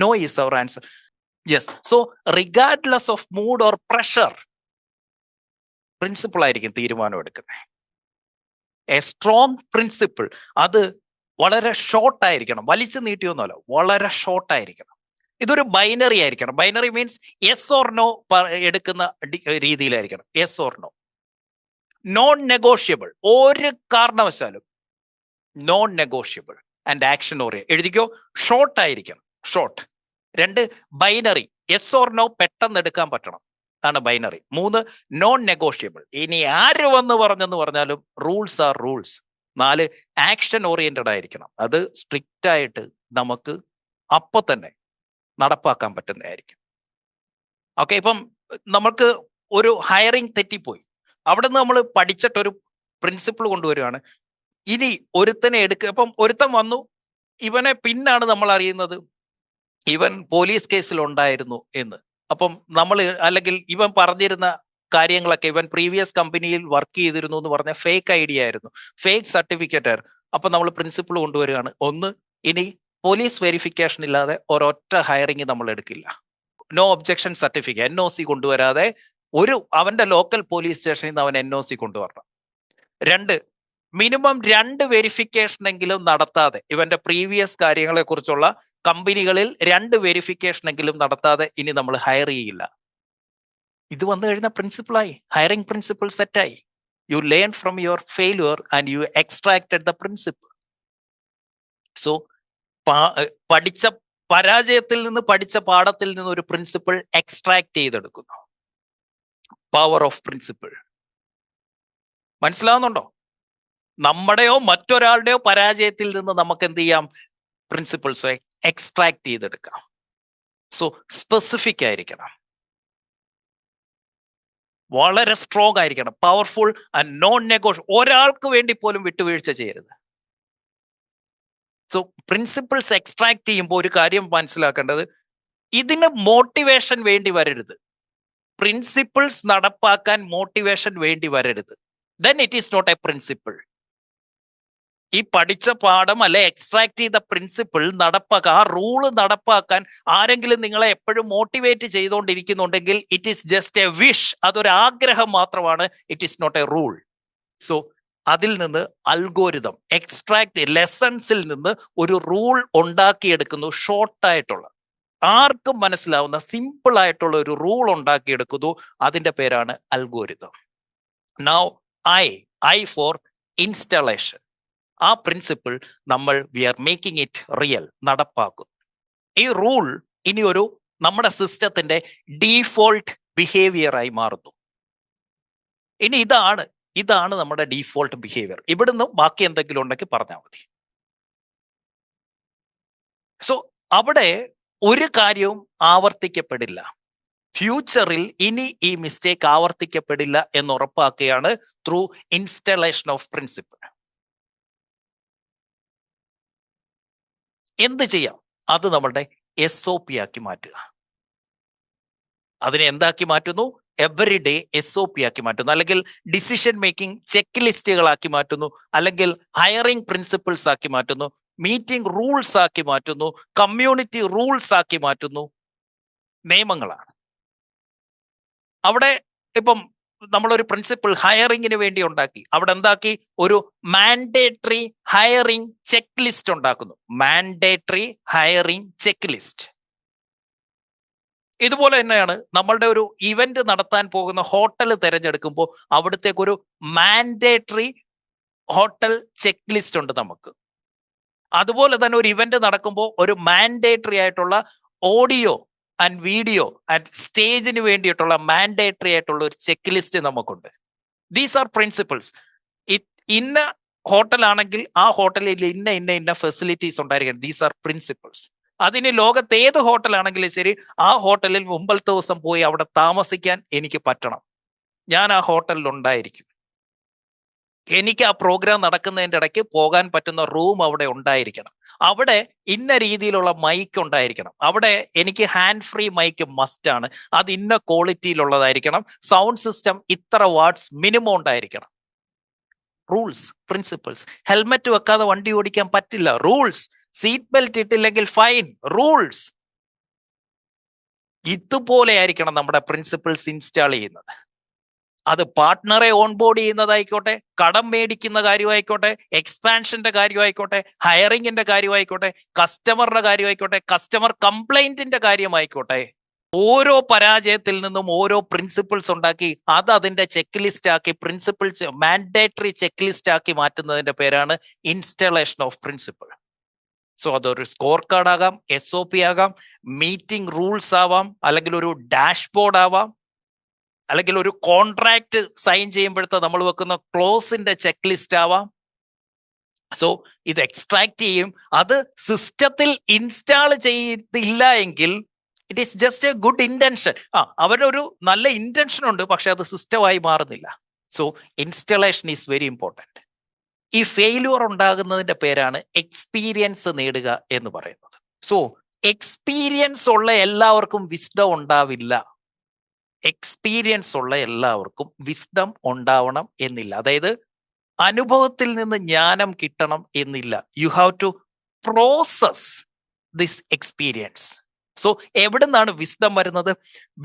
Speaker 1: No is our answer. Yes. So regardless of mood or pressure, principle ആയിരിക്കും തീരുമാനം എടുക്കുന്നത്. എ സ്ട്രോങ് പ്രിൻസിപ്പിൾ, അത് വളരെ ഷോർട്ട് ആയിരിക്കണം, വലിച്ചു നീട്ടിയൊന്നുമല്ല, വളരെ ഷോർട്ട് ആയിരിക്കണം. ഇതൊരു ബൈനറി ആയിരിക്കണം. Binary means yes or no എടുക്കുന്ന രീതിയിലായിരിക്കണം. Yes or no. Non negotiable, ഒരു കാരണവശാലും non negotiable. And action oriented. എഴുതിക്കോ, ഷോർട്ട് ആയിരിക്കണം, short. 2, binary, yes or no പെട്ടെന്ന് എടുക്കാൻ പറ്റണം, ആണ് ബൈനറി. 3, നോൺ നെഗോഷ്യബിൾ, ഇനി ആര് വന്ന് പറഞ്ഞെന്ന് പറഞ്ഞാലും rules R rules. 4, action oriented ആയിരിക്കണം, അത് സ്ട്രിക്റ്റ് ആയിട്ട് നമുക്ക് അപ്പൊ തന്നെ നടപ്പാക്കാൻ പറ്റുന്നതായിരിക്കും. ഓക്കെ. ഇപ്പം നമുക്ക് ഒരു ഹയറിംഗ് തെറ്റിപ്പോയി, അവിടെ നിന്ന് നമ്മൾ പഠിച്ചിട്ടൊരു പ്രിൻസിപ്പിൾ കൊണ്ടുവരികയാണ്. ഇനി ഒരുത്തനെ ഇപ്പം ഒരുത്തൻ വന്നു, ഇവനെ പിന്നാണ് നമ്മൾ അറിയുന്നത് ഇവൻ പോലീസ് കേസിൽ ഉണ്ടായിരുന്നു എന്ന്. അപ്പം നമ്മൾ, അല്ലെങ്കിൽ ഇവൻ പറഞ്ഞിരുന്ന കാര്യങ്ങളൊക്കെ, ഇവൻ പ്രീവിയസ് കമ്പനിയിൽ വർക്ക് ചെയ്തിരുന്നു എന്ന് പറഞ്ഞ ഫേക്ക് ഐഡിയ ആയിരുന്നു, ഫേക്ക് സർട്ടിഫിക്കറ്റ് ആയിരുന്നു. അപ്പൊ നമ്മൾ പ്രിൻസിപ്പിൾ കൊണ്ടുവരികയാണ്. 1, ഇനി പോലീസ് വെരിഫിക്കേഷൻ ഇല്ലാതെ ഒരൊറ്റ ഹയറിംഗ് നമ്മൾ എടുക്കില്ല. നോ ഒബ്ജക്ഷൻ സർട്ടിഫിക്കറ്റ്, NOC കൊണ്ടുവരാതെ അവന്റെ ലോക്കൽ പോലീസ് സ്റ്റേഷനിൽ നിന്ന് അവൻ NOC കൊണ്ടുവരണം. 2, മിനിമം 2 വെരിഫിക്കേഷൻ എങ്കിലും നടത്താതെ, ഇവന്റെ പ്രീവിയസ് കാര്യങ്ങളെ കുറിച്ചുള്ള കമ്പനികളിൽ 2 വെരിഫിക്കേഷൻ എങ്കിലും നടത്താതെ ഇനി നമ്മൾ ഹയർ ചെയ്യില്ല. ഇത് വന്നു കഴിഞ്ഞ പ്രിൻസിപ്പിളായി, ഹയറിംഗ് പ്രിൻസിപ്പിൾ സെറ്റായി. You learn from your failure and you extracted the principle. So പഠിച്ച പരാജയത്തിൽ നിന്ന്, പഠിച്ച പാഠത്തിൽ നിന്ന് ഒരു പ്രിൻസിപ്പിൾ എക്സ്ട്രാക്ട് ചെയ്തെടുക്കുന്നു. Power of principle. മനസ്സിലാവുന്നുണ്ടോ? നമ്മുടെയോ മറ്റൊരാളുടെയോ പരാജയത്തിൽ നിന്ന് നമുക്ക് എന്ത് ചെയ്യാം? പ്രിൻസിപ്പിൾസ് എക്സ്ട്രാക്ട് ചെയ്തെടുക്കാം. സോ സ്പെസിഫിക് ആയിരിക്കണം, വളരെ സ്ട്രോങ് ആയിരിക്കണം, പവർഫുൾ ആൻഡ് നോൺ നെഗോഷ്യബിൾ. ഒരാൾക്ക് വേണ്ടി പോലും വിട്ടുവീഴ്ച ചെയ്യരുത്. സോ പ്രിൻസിപ്പിൾസ് എക്സ്ട്രാക്ട് ചെയ്യുമ്പോൾ ഒരു കാര്യം മനസ്സിലാക്കേണ്ടത്, ഇതിന് മോട്ടിവേഷൻ വേണ്ടി വരരുത്. പ്രിൻസിപ്പിൾസ് നടപ്പാക്കാൻ മോട്ടിവേഷൻ വേണ്ടി വരരുത്. then it is not a principle. ഈ പഠിച്ച പാഠം അല്ലെ എക്സ്ട്രാക്ട് ചെയ്ത പ്രിൻസിപ്പിൾ നടപ്പാക്കാൻ, ആ റൂള് നടപ്പാക്കാൻ ആരെങ്കിലും നിങ്ങളെ എപ്പോഴും മോട്ടിവേറ്റ് ചെയ്തുകൊണ്ടിരിക്കുന്നുണ്ടെങ്കിൽ it is just a wish, അതൊരു ആഗ്രഹം മാത്രമാണ്. It is not a rule. So അതിൽ നിന്ന് അൽഗോരിതം എക്സ്ട്രാക്ട്, ലെസൺസിൽ നിന്ന് ഒരു റൂൾ ഉണ്ടാക്കിയെടുക്കുന്നു. ഷോർട്ടായിട്ടുള്ള, ആർക്കും മനസ്സിലാവുന്ന സിമ്പിൾ ആയിട്ടുള്ള ഒരു റൂൾ ഉണ്ടാക്കിയെടുക്കുന്നു. അതിന്റെ പേരാണ് algorithm. Now I for installation. ആ പ്രിൻസിപ്പിൾ നമ്മൾ we are making it real, നടപ്പാക്കും. ഈ റൂൾ ഇനി നമ്മുടെ സിസ്റ്റത്തിന്റെ ഡീഫോൾട്ട് ബിഹേവിയർ ആയി മാറുന്നു. ഇനി ഇതാണ് നമ്മുടെ ഡീഫോൾട്ട് ബിഹേവിയർ. ഇവിടുന്ന് ബാക്കി എന്തെങ്കിലും ഉണ്ടെങ്കിൽ പറഞ്ഞാൽ മതി. സോ അവിടെ ഒരു കാര്യവും ആവർത്തിക്കപ്പെടില്ല. ഫ്യൂച്ചറിൽ ഇനി ഈ മിസ്റ്റേക്ക് ആവർത്തിക്കപ്പെടില്ല എന്ന് ഉറപ്പാക്കുകയാണ് ത്രൂ ഇൻസ്റ്റലേഷൻ ഓഫ് പ്രിൻസിപ്പിൾ. എന്ത് ചെയ്യാം? അത് നമ്മളുടെ SOP ആക്കി മാറ്റുക. അതിനെ എന്താക്കി മാറ്റുന്നു? എവറി ഡേ SOP ആക്കി മാറ്റുന്നു, അല്ലെങ്കിൽ ഡിസിഷൻ മേക്കിംഗ് ചെക്ക് ലിസ്റ്റുകളാക്കി മാറ്റുന്നു, അല്ലെങ്കിൽ ഹയറിംഗ് പ്രിൻസിപ്പിൾസ് ആക്കി മാറ്റുന്നു, മീറ്റിംഗ് റൂൾസ് ആക്കി മാറ്റുന്നു, കമ്മ്യൂണിറ്റി റൂൾസ് ആക്കി മാറ്റുന്നു. നിയമങ്ങളാണ് അവിടെ. ഇപ്പം നമ്മളൊരു പ്രിൻസിപ്പിൾ ഹയറിങ്ങിന് വേണ്ടി ഉണ്ടാക്കി. അവിടെ എന്താക്കി? ഒരു മാൻഡേറ്ററി ഹയറിംഗ് ചെക്ക് ലിസ്റ്റ് ഉണ്ടാക്കുന്നു. Mandatory hiring check list. ഇതുപോലെ തന്നെയാണ് നമ്മളുടെ ഒരു ഇവന്റ് നടത്താൻ പോകുന്ന ഹോട്ടൽ തിരഞ്ഞെടുക്കുമ്പോൾ അവിടത്തേക്ക് ഒരു മാൻഡേറ്ററി ഹോട്ടൽ ചെക്ക് ലിസ്റ്റ് ഉണ്ട് നമുക്ക്. അതുപോലെ തന്നെ ഒരു ഇവന്റ് നടക്കുമ്പോൾ ഒരു മാൻഡേറ്ററി ആയിട്ടുള്ള ഓഡിയോ ആൻഡ് വീഡിയോ ആൻഡ് സ്റ്റേജിന് വേണ്ടിയിട്ടുള്ള മാൻഡേറ്ററി ആയിട്ടുള്ള ഒരു ചെക്ക് ലിസ്റ്റ് നമുക്കുണ്ട്. These are principles. ഇന്ന ഹോട്ടലാണെങ്കിൽ ആ ഹോട്ടലിൽ ഇന്ന ഇന്ന ഇന്ന ഫെസിലിറ്റീസ് ഉണ്ടായിരിക്കണം. These are principles. അതിന് ലോകത്ത് ഏത് ഹോട്ടലാണെങ്കിലും ശരി, ആ ഹോട്ടലിൽ മുമ്പത്തെ ദിവസം പോയി അവിടെ താമസിക്കാൻ എനിക്ക് പറ്റണം. ഞാൻ ആ ഹോട്ടലിൽ ഉണ്ടായിരിക്കും. എനിക്ക് ആ പ്രോഗ്രാം നടക്കുന്നതിൻ്റെ ഇടയ്ക്ക് പോകാൻ പറ്റുന്ന റൂം അവിടെ ഉണ്ടായിരിക്കണം. അവിടെ ഇന്ന രീതിയിലുള്ള മൈക്ക് ഉണ്ടായിരിക്കണം. അവിടെ എനിക്ക് ഹാൻഡ് ഫ്രീ മൈക്ക് മസ്റ്റ് ആണ്. അത് ഇന്ന ക്വാളിറ്റിയിലുള്ളതായിരിക്കണം. സൗണ്ട് സിസ്റ്റം ഇത്ര വാട്ട്സ് മിനിമം ഉണ്ടായിരിക്കണം. Rules, principles. ഹെൽമെറ്റ് വെക്കാതെ വണ്ടി ഓടിക്കാൻ പറ്റില്ല. റൂൾസ്. സീറ്റ് ബെൽറ്റ് ഇട്ടില്ലെങ്കിൽ ഫൈൻ. റൂൾസ്. ഇതുപോലെ ആയിരിക്കണം നമ്മുടെ പ്രിൻസിപ്പിൾസ് ഇൻസ്റ്റാൾ ചെയ്യുന്നത്. അത് പാർട്ട്ണറെ ഓൺബോർഡ് ചെയ്യുന്നതായിക്കോട്ടെ, കടം മേടിക്കുന്ന കാര്യമായിക്കോട്ടെ, എക്സ്പാൻഷന്റെ കാര്യമായിക്കോട്ടെ, ഹയറിങ്ങിന്റെ കാര്യമായിക്കോട്ടെ, കസ്റ്റമറുടെ കാര്യമായിക്കോട്ടെ, കസ്റ്റമർ കംപ്ലൈന്റിന്റെ കാര്യമായിക്കോട്ടെ, ഓരോ പരാജയത്തിൽ നിന്നും ഓരോ പ്രിൻസിപ്പിൾസ് ഉണ്ടാക്കി അത് അതിന്റെ ചെക്ക് ലിസ്റ്റ് ആക്കി, പ്രിൻസിപ്പിൾസ് മാൻഡേറ്ററി ചെക്ക് ലിസ്റ്റ് ആക്കി മാറ്റുന്നതിന്റെ പേരാണ് ഇൻസ്റ്റലേഷൻ ഓഫ് പ്രിൻസിപ്പിൾ. സോ അതൊരു സ്കോർ കാർഡ് ആകാം, SOP ആകാം, മീറ്റിംഗ് റൂൾസ് ആവാം, അല്ലെങ്കിൽ ഒരു ഡാഷ്ബോർഡ് ആവാം, അല്ലെങ്കിൽ ഒരു കോൺട്രാക്ട് സൈൻ ചെയ്യുമ്പോഴത്തെ നമ്മൾ വെക്കുന്ന ക്ലോസിന്റെ ചെക്ക് ലിസ്റ്റ് ആവാം. സോ ഇത് എക്സ്ട്രാക്ട് ചെയ്യും. അത് സിസ്റ്റത്തിൽ ഇൻസ്റ്റാൾ ചെയ്തില്ല എങ്കിൽ it is just A good intention. അവരുടെ ഒരു നല്ല ഇന്റൻഷൻ ഉണ്ട്, പക്ഷെ അത് സിസ്റ്റമായി മാറുന്നില്ല. So installation is very important. ഈ ഫെയിലുവർ ഉണ്ടാകുന്നതിന്റെ പേരാണ് എക്സ്പീരിയൻസ് നേടുക എന്ന് പറയുന്നത്. സോ എക്സ്പീരിയൻസ് ഉള്ള എല്ലാവർക്കും വിസ്ഡം ഉണ്ടാവില്ല. എക്സ്പീരിയൻസ് ഉള്ള എല്ലാവർക്കും വിസ്ഡം ഉണ്ടാവണം എന്നില്ല. അതായത് അനുഭവത്തിൽ നിന്ന് ജ്ഞാനം കിട്ടണം എന്നില്ല. You have to process this experience. So എവിടെ നിന്നാണ് വിസ്ഡം വരുന്നത്?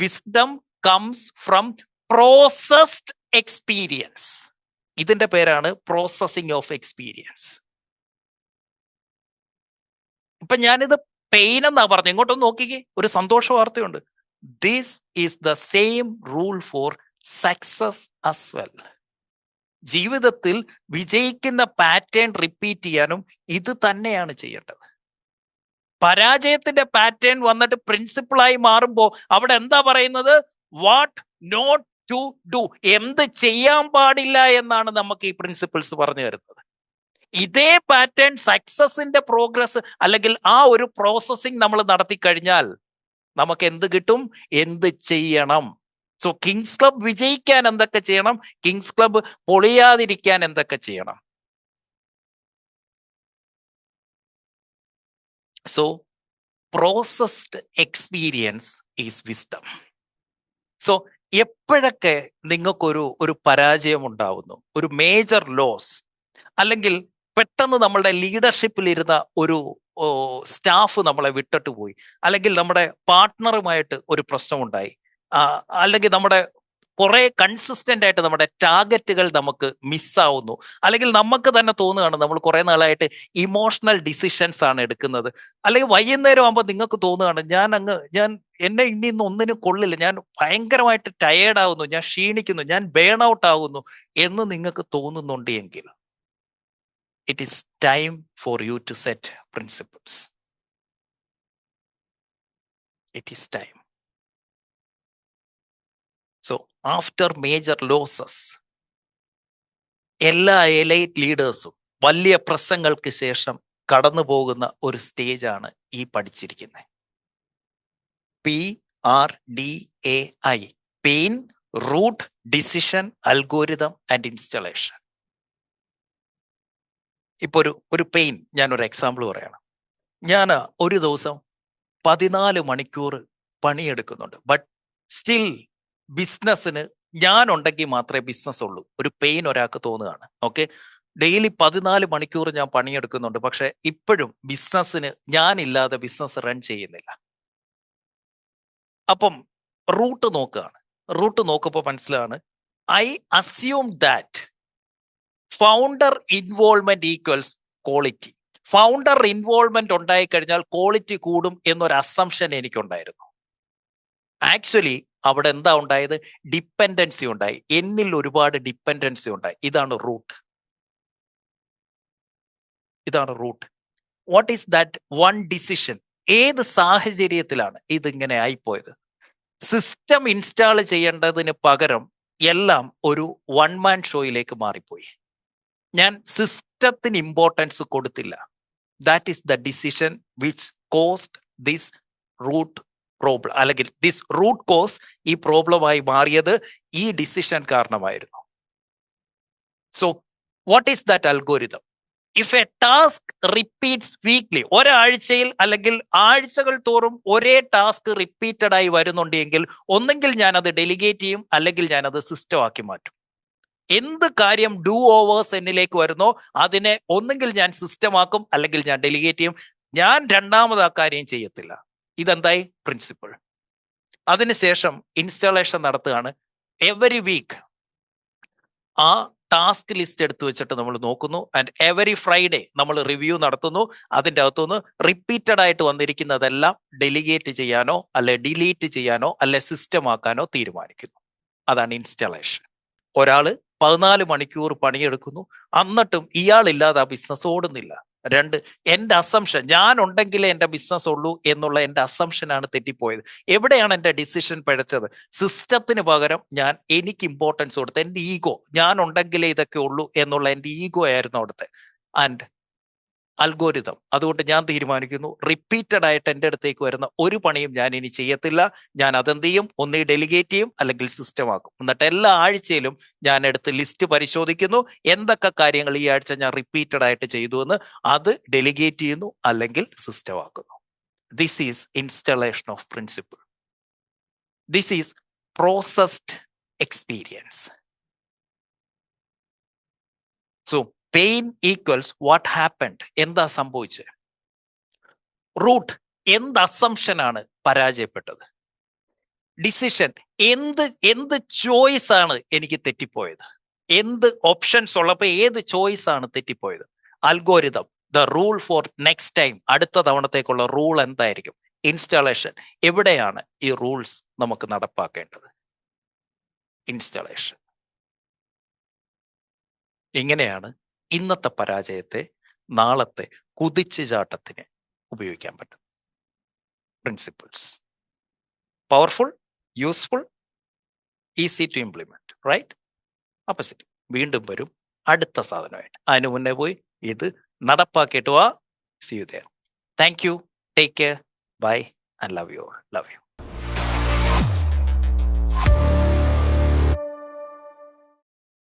Speaker 1: Wisdom comes from processed experience. ഇതിന്റെ പേരാണ് പ്രോസസിങ് ഓഫ് എക്സ്പീരിയൻസ്. ഇപ്പൊ ഞാനിത് പെയിൻ എന്നാ പറഞ്ഞു. ഇങ്ങോട്ടൊന്ന് നോക്കിക്കേ, ഒരു സന്തോഷ വാർത്തയുണ്ട്. This is the same rule for success as well. ജീവിതത്തിൽ വിജയിക്കുന്ന പാറ്റേൺ റിപ്പീറ്റ് ചെയ്യാനും ഇത് തന്നെയാണ് ചെയ്യേണ്ടത്. പരാജയത്തിന്റെ പാറ്റേൺ വന്നിട്ട് പ്രിൻസിപ്പിളായി മാറുമ്പോൾ അവിടെ എന്താ പറയുന്നത്? What not to do. എന്ത് ചെയ്യാൻ പാടില്ല എന്നാണ് നമുക്ക് ഈ പ്രിൻസിപ്പിൾസ് പറഞ്ഞു തരുന്നത്. ഇതേ പാറ്റേൺ സക്സസിന്റെ പ്രോഗ്രസ് അല്ലെങ്കിൽ ആ ഒരു പ്രോസസ്സിംഗ് നമ്മൾ നടത്തി കഴിഞ്ഞാൽ നമുക്ക് എന്ത് കിട്ടും? എന്ത് ചെയ്യണം? സോ കിങ്സ് ക്ലബ് വിജയിക്കാൻ എന്തൊക്കെ ചെയ്യണം? കിങ്സ് ക്ലബ് പൊളിയാതിരിക്കാൻ എന്തൊക്കെ ചെയ്യണം? So processed experience is wisdom. So എപ്പോഴൊക്കെ നിങ്ങൾക്കൊരു പരാജയം ഉണ്ടാവുന്നു, ഒരു മേജർ ലോസ്, അല്ലെങ്കിൽ പെട്ടെന്ന് നമ്മളുടെ ലീഡർഷിപ്പിൽ ഇരുന്ന ഒരു സ്റ്റാഫ് നമ്മളെ വിട്ടിട്ട് പോയി, അല്ലെങ്കിൽ നമ്മുടെ പാർട്ട്ണറുമായിട്ട് ഒരു പ്രശ്നമുണ്ടായി, അല്ലെങ്കിൽ നമ്മുടെ കുറെ കൺസിസ്റ്റന്റ് ആയിട്ട് നമ്മുടെ ടാർഗറ്റുകൾ നമുക്ക് മിസ്സാവുന്നു, അല്ലെങ്കിൽ നമുക്ക് തന്നെ തോന്നുകയാണ് നമ്മൾ കുറെ നാളായിട്ട് ഇമോഷണൽ ഡിസിഷൻസ് ആണ് എടുക്കുന്നത്, അല്ലെങ്കിൽ വൈകുന്നേരം ആകുമ്പോൾ നിങ്ങൾക്ക് തോന്നുകയാണ് ഞാൻ എന്നെ ഇനി ഇന്ന് ഒന്നിനും കൊള്ളില്ല, ഞാൻ ഭയങ്കരമായിട്ട് ടയേർഡ് ആവുന്നു, ഞാൻ ക്ഷീണിക്കുന്നു, ഞാൻ ബേൺ ഔട്ട് ആവുന്നു എന്ന് നിങ്ങൾക്ക് തോന്നുന്നുണ്ട് എങ്കിൽ it is time for you to set principles. It is time. So after major losses, എല്ലാ എലൈറ്റ് ലീഡേഴ്സും വലിയ പ്രശ്നങ്ങൾക്ക് ശേഷം കടന്നു പോകുന്ന ഒരു സ്റ്റേജ് ആണ് ഈ പഠിച്ചിരിക്കുന്നത്. RDAI. Pain, root, decision, algorithm and installation. ഇപ്പൊ ഒരു പെയിൻ, ഞാനൊരു എക്സാമ്പിൾ പറയണം. ഞാൻ ഒരു ദിവസം 14 മണിക്കൂർ പണിയെടുക്കുന്നുണ്ട്. ബട്ട് സ്റ്റിൽ ബിസിനസ്സിന് ഞാൻ ഉണ്ടെങ്കിൽ മാത്രമേ ബിസിനസ് ഉള്ളൂ. ഒരു പെയിൻ ഒരാൾക്ക് തോന്നുകയാണ്. ഓക്കെ, ഡെയിലി 14 മണിക്കൂർ ഞാൻ പണിയെടുക്കുന്നുണ്ട്, പക്ഷെ ഇപ്പോഴും ബിസിനസ്സിന് ഞാനില്ലാതെ ബിസിനസ് റൺ ചെയ്യുന്നില്ല. അപ്പം റൂട്ട് നോക്കുകയാണ്. റൂട്ട് നോക്കുമ്പോൾ മനസ്സിലാണ്, I assume that founder involvement equals quality. Founder involvement ഉണ്ടായി കഴിഞ്ഞാൽ ക്വാളിറ്റി കൂടും എന്നൊരു അസംഷൻ എനിക്കുണ്ടായിരുന്നു. ആക്ച്വലി അവിടെ എന്താ ഉണ്ടായത്? ഡിപ്പെൻഡൻസി ഉണ്ടായി. എന്നിൽ ഒരുപാട് ഡിപ്പെൻഡൻസി ഉണ്ടായി. ഇതാണ് root. What is that one decision? ഏത് സാഹചര്യത്തിലാണ് ഇതിങ്ങനെ ആയിപ്പോയത്? സിസ്റ്റം ഇൻസ്റ്റാൾ ചെയ്യേണ്ടതിന് പകരം എല്ലാം ഒരു വൺ മാൻ ഷോയിലേക്ക് മാറിപ്പോയി. ഞാൻ സിസ്റ്റത്തിന് ഇമ്പോർട്ടൻസ് കൊടുത്തില്ല. That is the decision which cost this root problem, അല്ലെങ്കിൽ ദിസ് റൂട്ട് കോസ് ഈ പ്രോബ്ലമായി മാറിയത് ഈ ഡിസിഷൻ കാരണമായിരുന്നു. So what is that algorithm? If a task repeats weekly, ഒരാഴ്ചയിൽ അല്ലെങ്കിൽ ആഴ്ചകൾ തോറും ഒരേ ടാസ്ക് റിപ്പീറ്റഡ് ആയി വരുന്നുണ്ടെങ്കിൽ ഒന്നെങ്കിൽ ഞാൻ അത് ഡെലിഗേറ്റ് ചെയ്യും, അല്ലെങ്കിൽ ഞാൻ അത് സിസ്റ്റം ആക്കി മാറ്റും. എന്ത് കാര്യം ഡു ഓവേഴ്സ് എന്നിലേക്ക് വരുന്നോ അതിനെ ഒന്നെങ്കിൽ ഞാൻ സിസ്റ്റം ആക്കും, അല്ലെങ്കിൽ ഞാൻ ഡെലിഗേറ്റ് ചെയ്യും. ഞാൻ രണ്ടാമത് ആ കാര്യം ചെയ്യത്തില്ല. ഇതെന്തായി? പ്രിൻസിപ്പിൾ. അതിനുശേഷം ഇൻസ്റ്റാളേഷൻ നടത്തുകയാണ്. എവറി വീക്ക് ആ ടാസ്ക് ലിസ്റ്റ് എടുത്തു വെച്ചിട്ട് നമ്മൾ നോക്കുന്നു. ആൻഡ് എവറി ഫ്രൈഡേ നമ്മൾ റിവ്യൂ നടത്തുന്നു. അതിൻ്റെ അകത്തുനിന്ന് റിപ്പീറ്റഡ് ആയിട്ട് വന്നിരിക്കുന്നതെല്ലാം ഡെലിഗേറ്റ് ചെയ്യാനോ അല്ലെ ഡിലീറ്റ് ചെയ്യാനോ അല്ലെ സിസ്റ്റം ആക്കാനോ തീരുമാനിക്കുന്നു. അതാണ് ഇൻസ്റ്റാളേഷൻ. ഒരാള് 14 മണിക്കൂർ പണിയെടുക്കുന്നു, എന്നിട്ടും ഇയാളില്ലാതെ ആ ബിസിനസ് ഓടുന്നില്ല. 2, എൻ്റെ അസംഷൻ, ഞാൻ ഉണ്ടെങ്കിലേ എൻ്റെ ബിസിനസ് ഉള്ളൂ എന്നുള്ള എൻ്റെ അസംഷനാണ് തെറ്റിപ്പോയത്. എവിടെയാണ് എൻ്റെ ഡിസിഷൻ പിഴച്ചത്? സിസ്റ്റത്തിന് പകരം എനിക്ക് ഇമ്പോർട്ടൻസ് കൊടുത്ത് എൻ്റെ ഈഗോ, ഞാൻ ഉണ്ടെങ്കിലേ ഇതൊക്കെ ഉള്ളൂ എന്നുള്ള എൻ്റെ ഈഗോ ആയിരുന്നു അവിടുത്തെ. ആൻഡ് അൽഗോരിതം, അതുകൊണ്ട് ഞാൻ തീരുമാനിക്കുന്നു, റിപ്പീറ്റഡ് ആയിട്ട് എൻ്റെ അടുത്തേക്ക് വരുന്ന ഒരു പണിയും ഞാൻ ഇനി ചെയ്യത്തില്ല. ഞാൻ അതെന്ത് ചെയ്യും? ഒന്നീ ഡെലിഗേറ്റ് ചെയ്യും, അല്ലെങ്കിൽ സിസ്റ്റം ആക്കും. എന്നിട്ട് എല്ലാ ആഴ്ചയിലും ഞാൻ എടുത്ത് ലിസ്റ്റ് പരിശോധിക്കുന്നു, എന്തൊക്കെ കാര്യങ്ങൾ ഈ ആഴ്ച ഞാൻ റിപ്പീറ്റഡ് ആയിട്ട് ചെയ്തു എന്ന്. അത് ഡെലിഗേറ്റ് ചെയ്യുന്നു, അല്ലെങ്കിൽ സിസ്റ്റം ആക്കുന്നു. This is installation of principle. This is processed experience. So pain equals what happened. എന്താ സംഭവിച്ചത്? റൂട്ട്, എന്ത് അസംഷനാണ് പരാജയപ്പെട്ടത്? ഡിസിഷൻ, എന്ത് ചോയ്സ് ആണ് എനിക്ക് തെറ്റിപ്പോയത്? എന്ത് ഓപ്ഷൻസ് ഉള്ളപ്പോൾ ഏത് ചോയ്സ് ആണ് തെറ്റിപ്പോയത്? Algorithm, the rule for next time, അടുത്ത തവണത്തേക്കുള്ള റൂൾ എന്തായിരിക്കും? ഇൻസ്റ്റാളേഷൻ, എവിടെയാണ് ഈ റൂൾസ് നമുക്ക് നടപ്പാക്കേണ്ടത്? ഇൻസ്റ്റാളേഷൻ. ഇങ്ങനെയാണ് ഇന്നത്തെ പരാജയത്തെ നാളത്തെ കുതിച്ചുചാട്ടത്തിന് ഉപയോഗിക്കാൻ പറ്റും. Principles powerful, useful, easy to implement, right? അപ്പൊ ശരി, വീണ്ടും വരും അടുത്ത സാധനമായിട്ട്. അതിനു മുന്നേ പോയി ഇത് നടപ്പാക്കിയിട്ട് വാ. See you there. Thank you. Take care. Bye and love you all. Love you.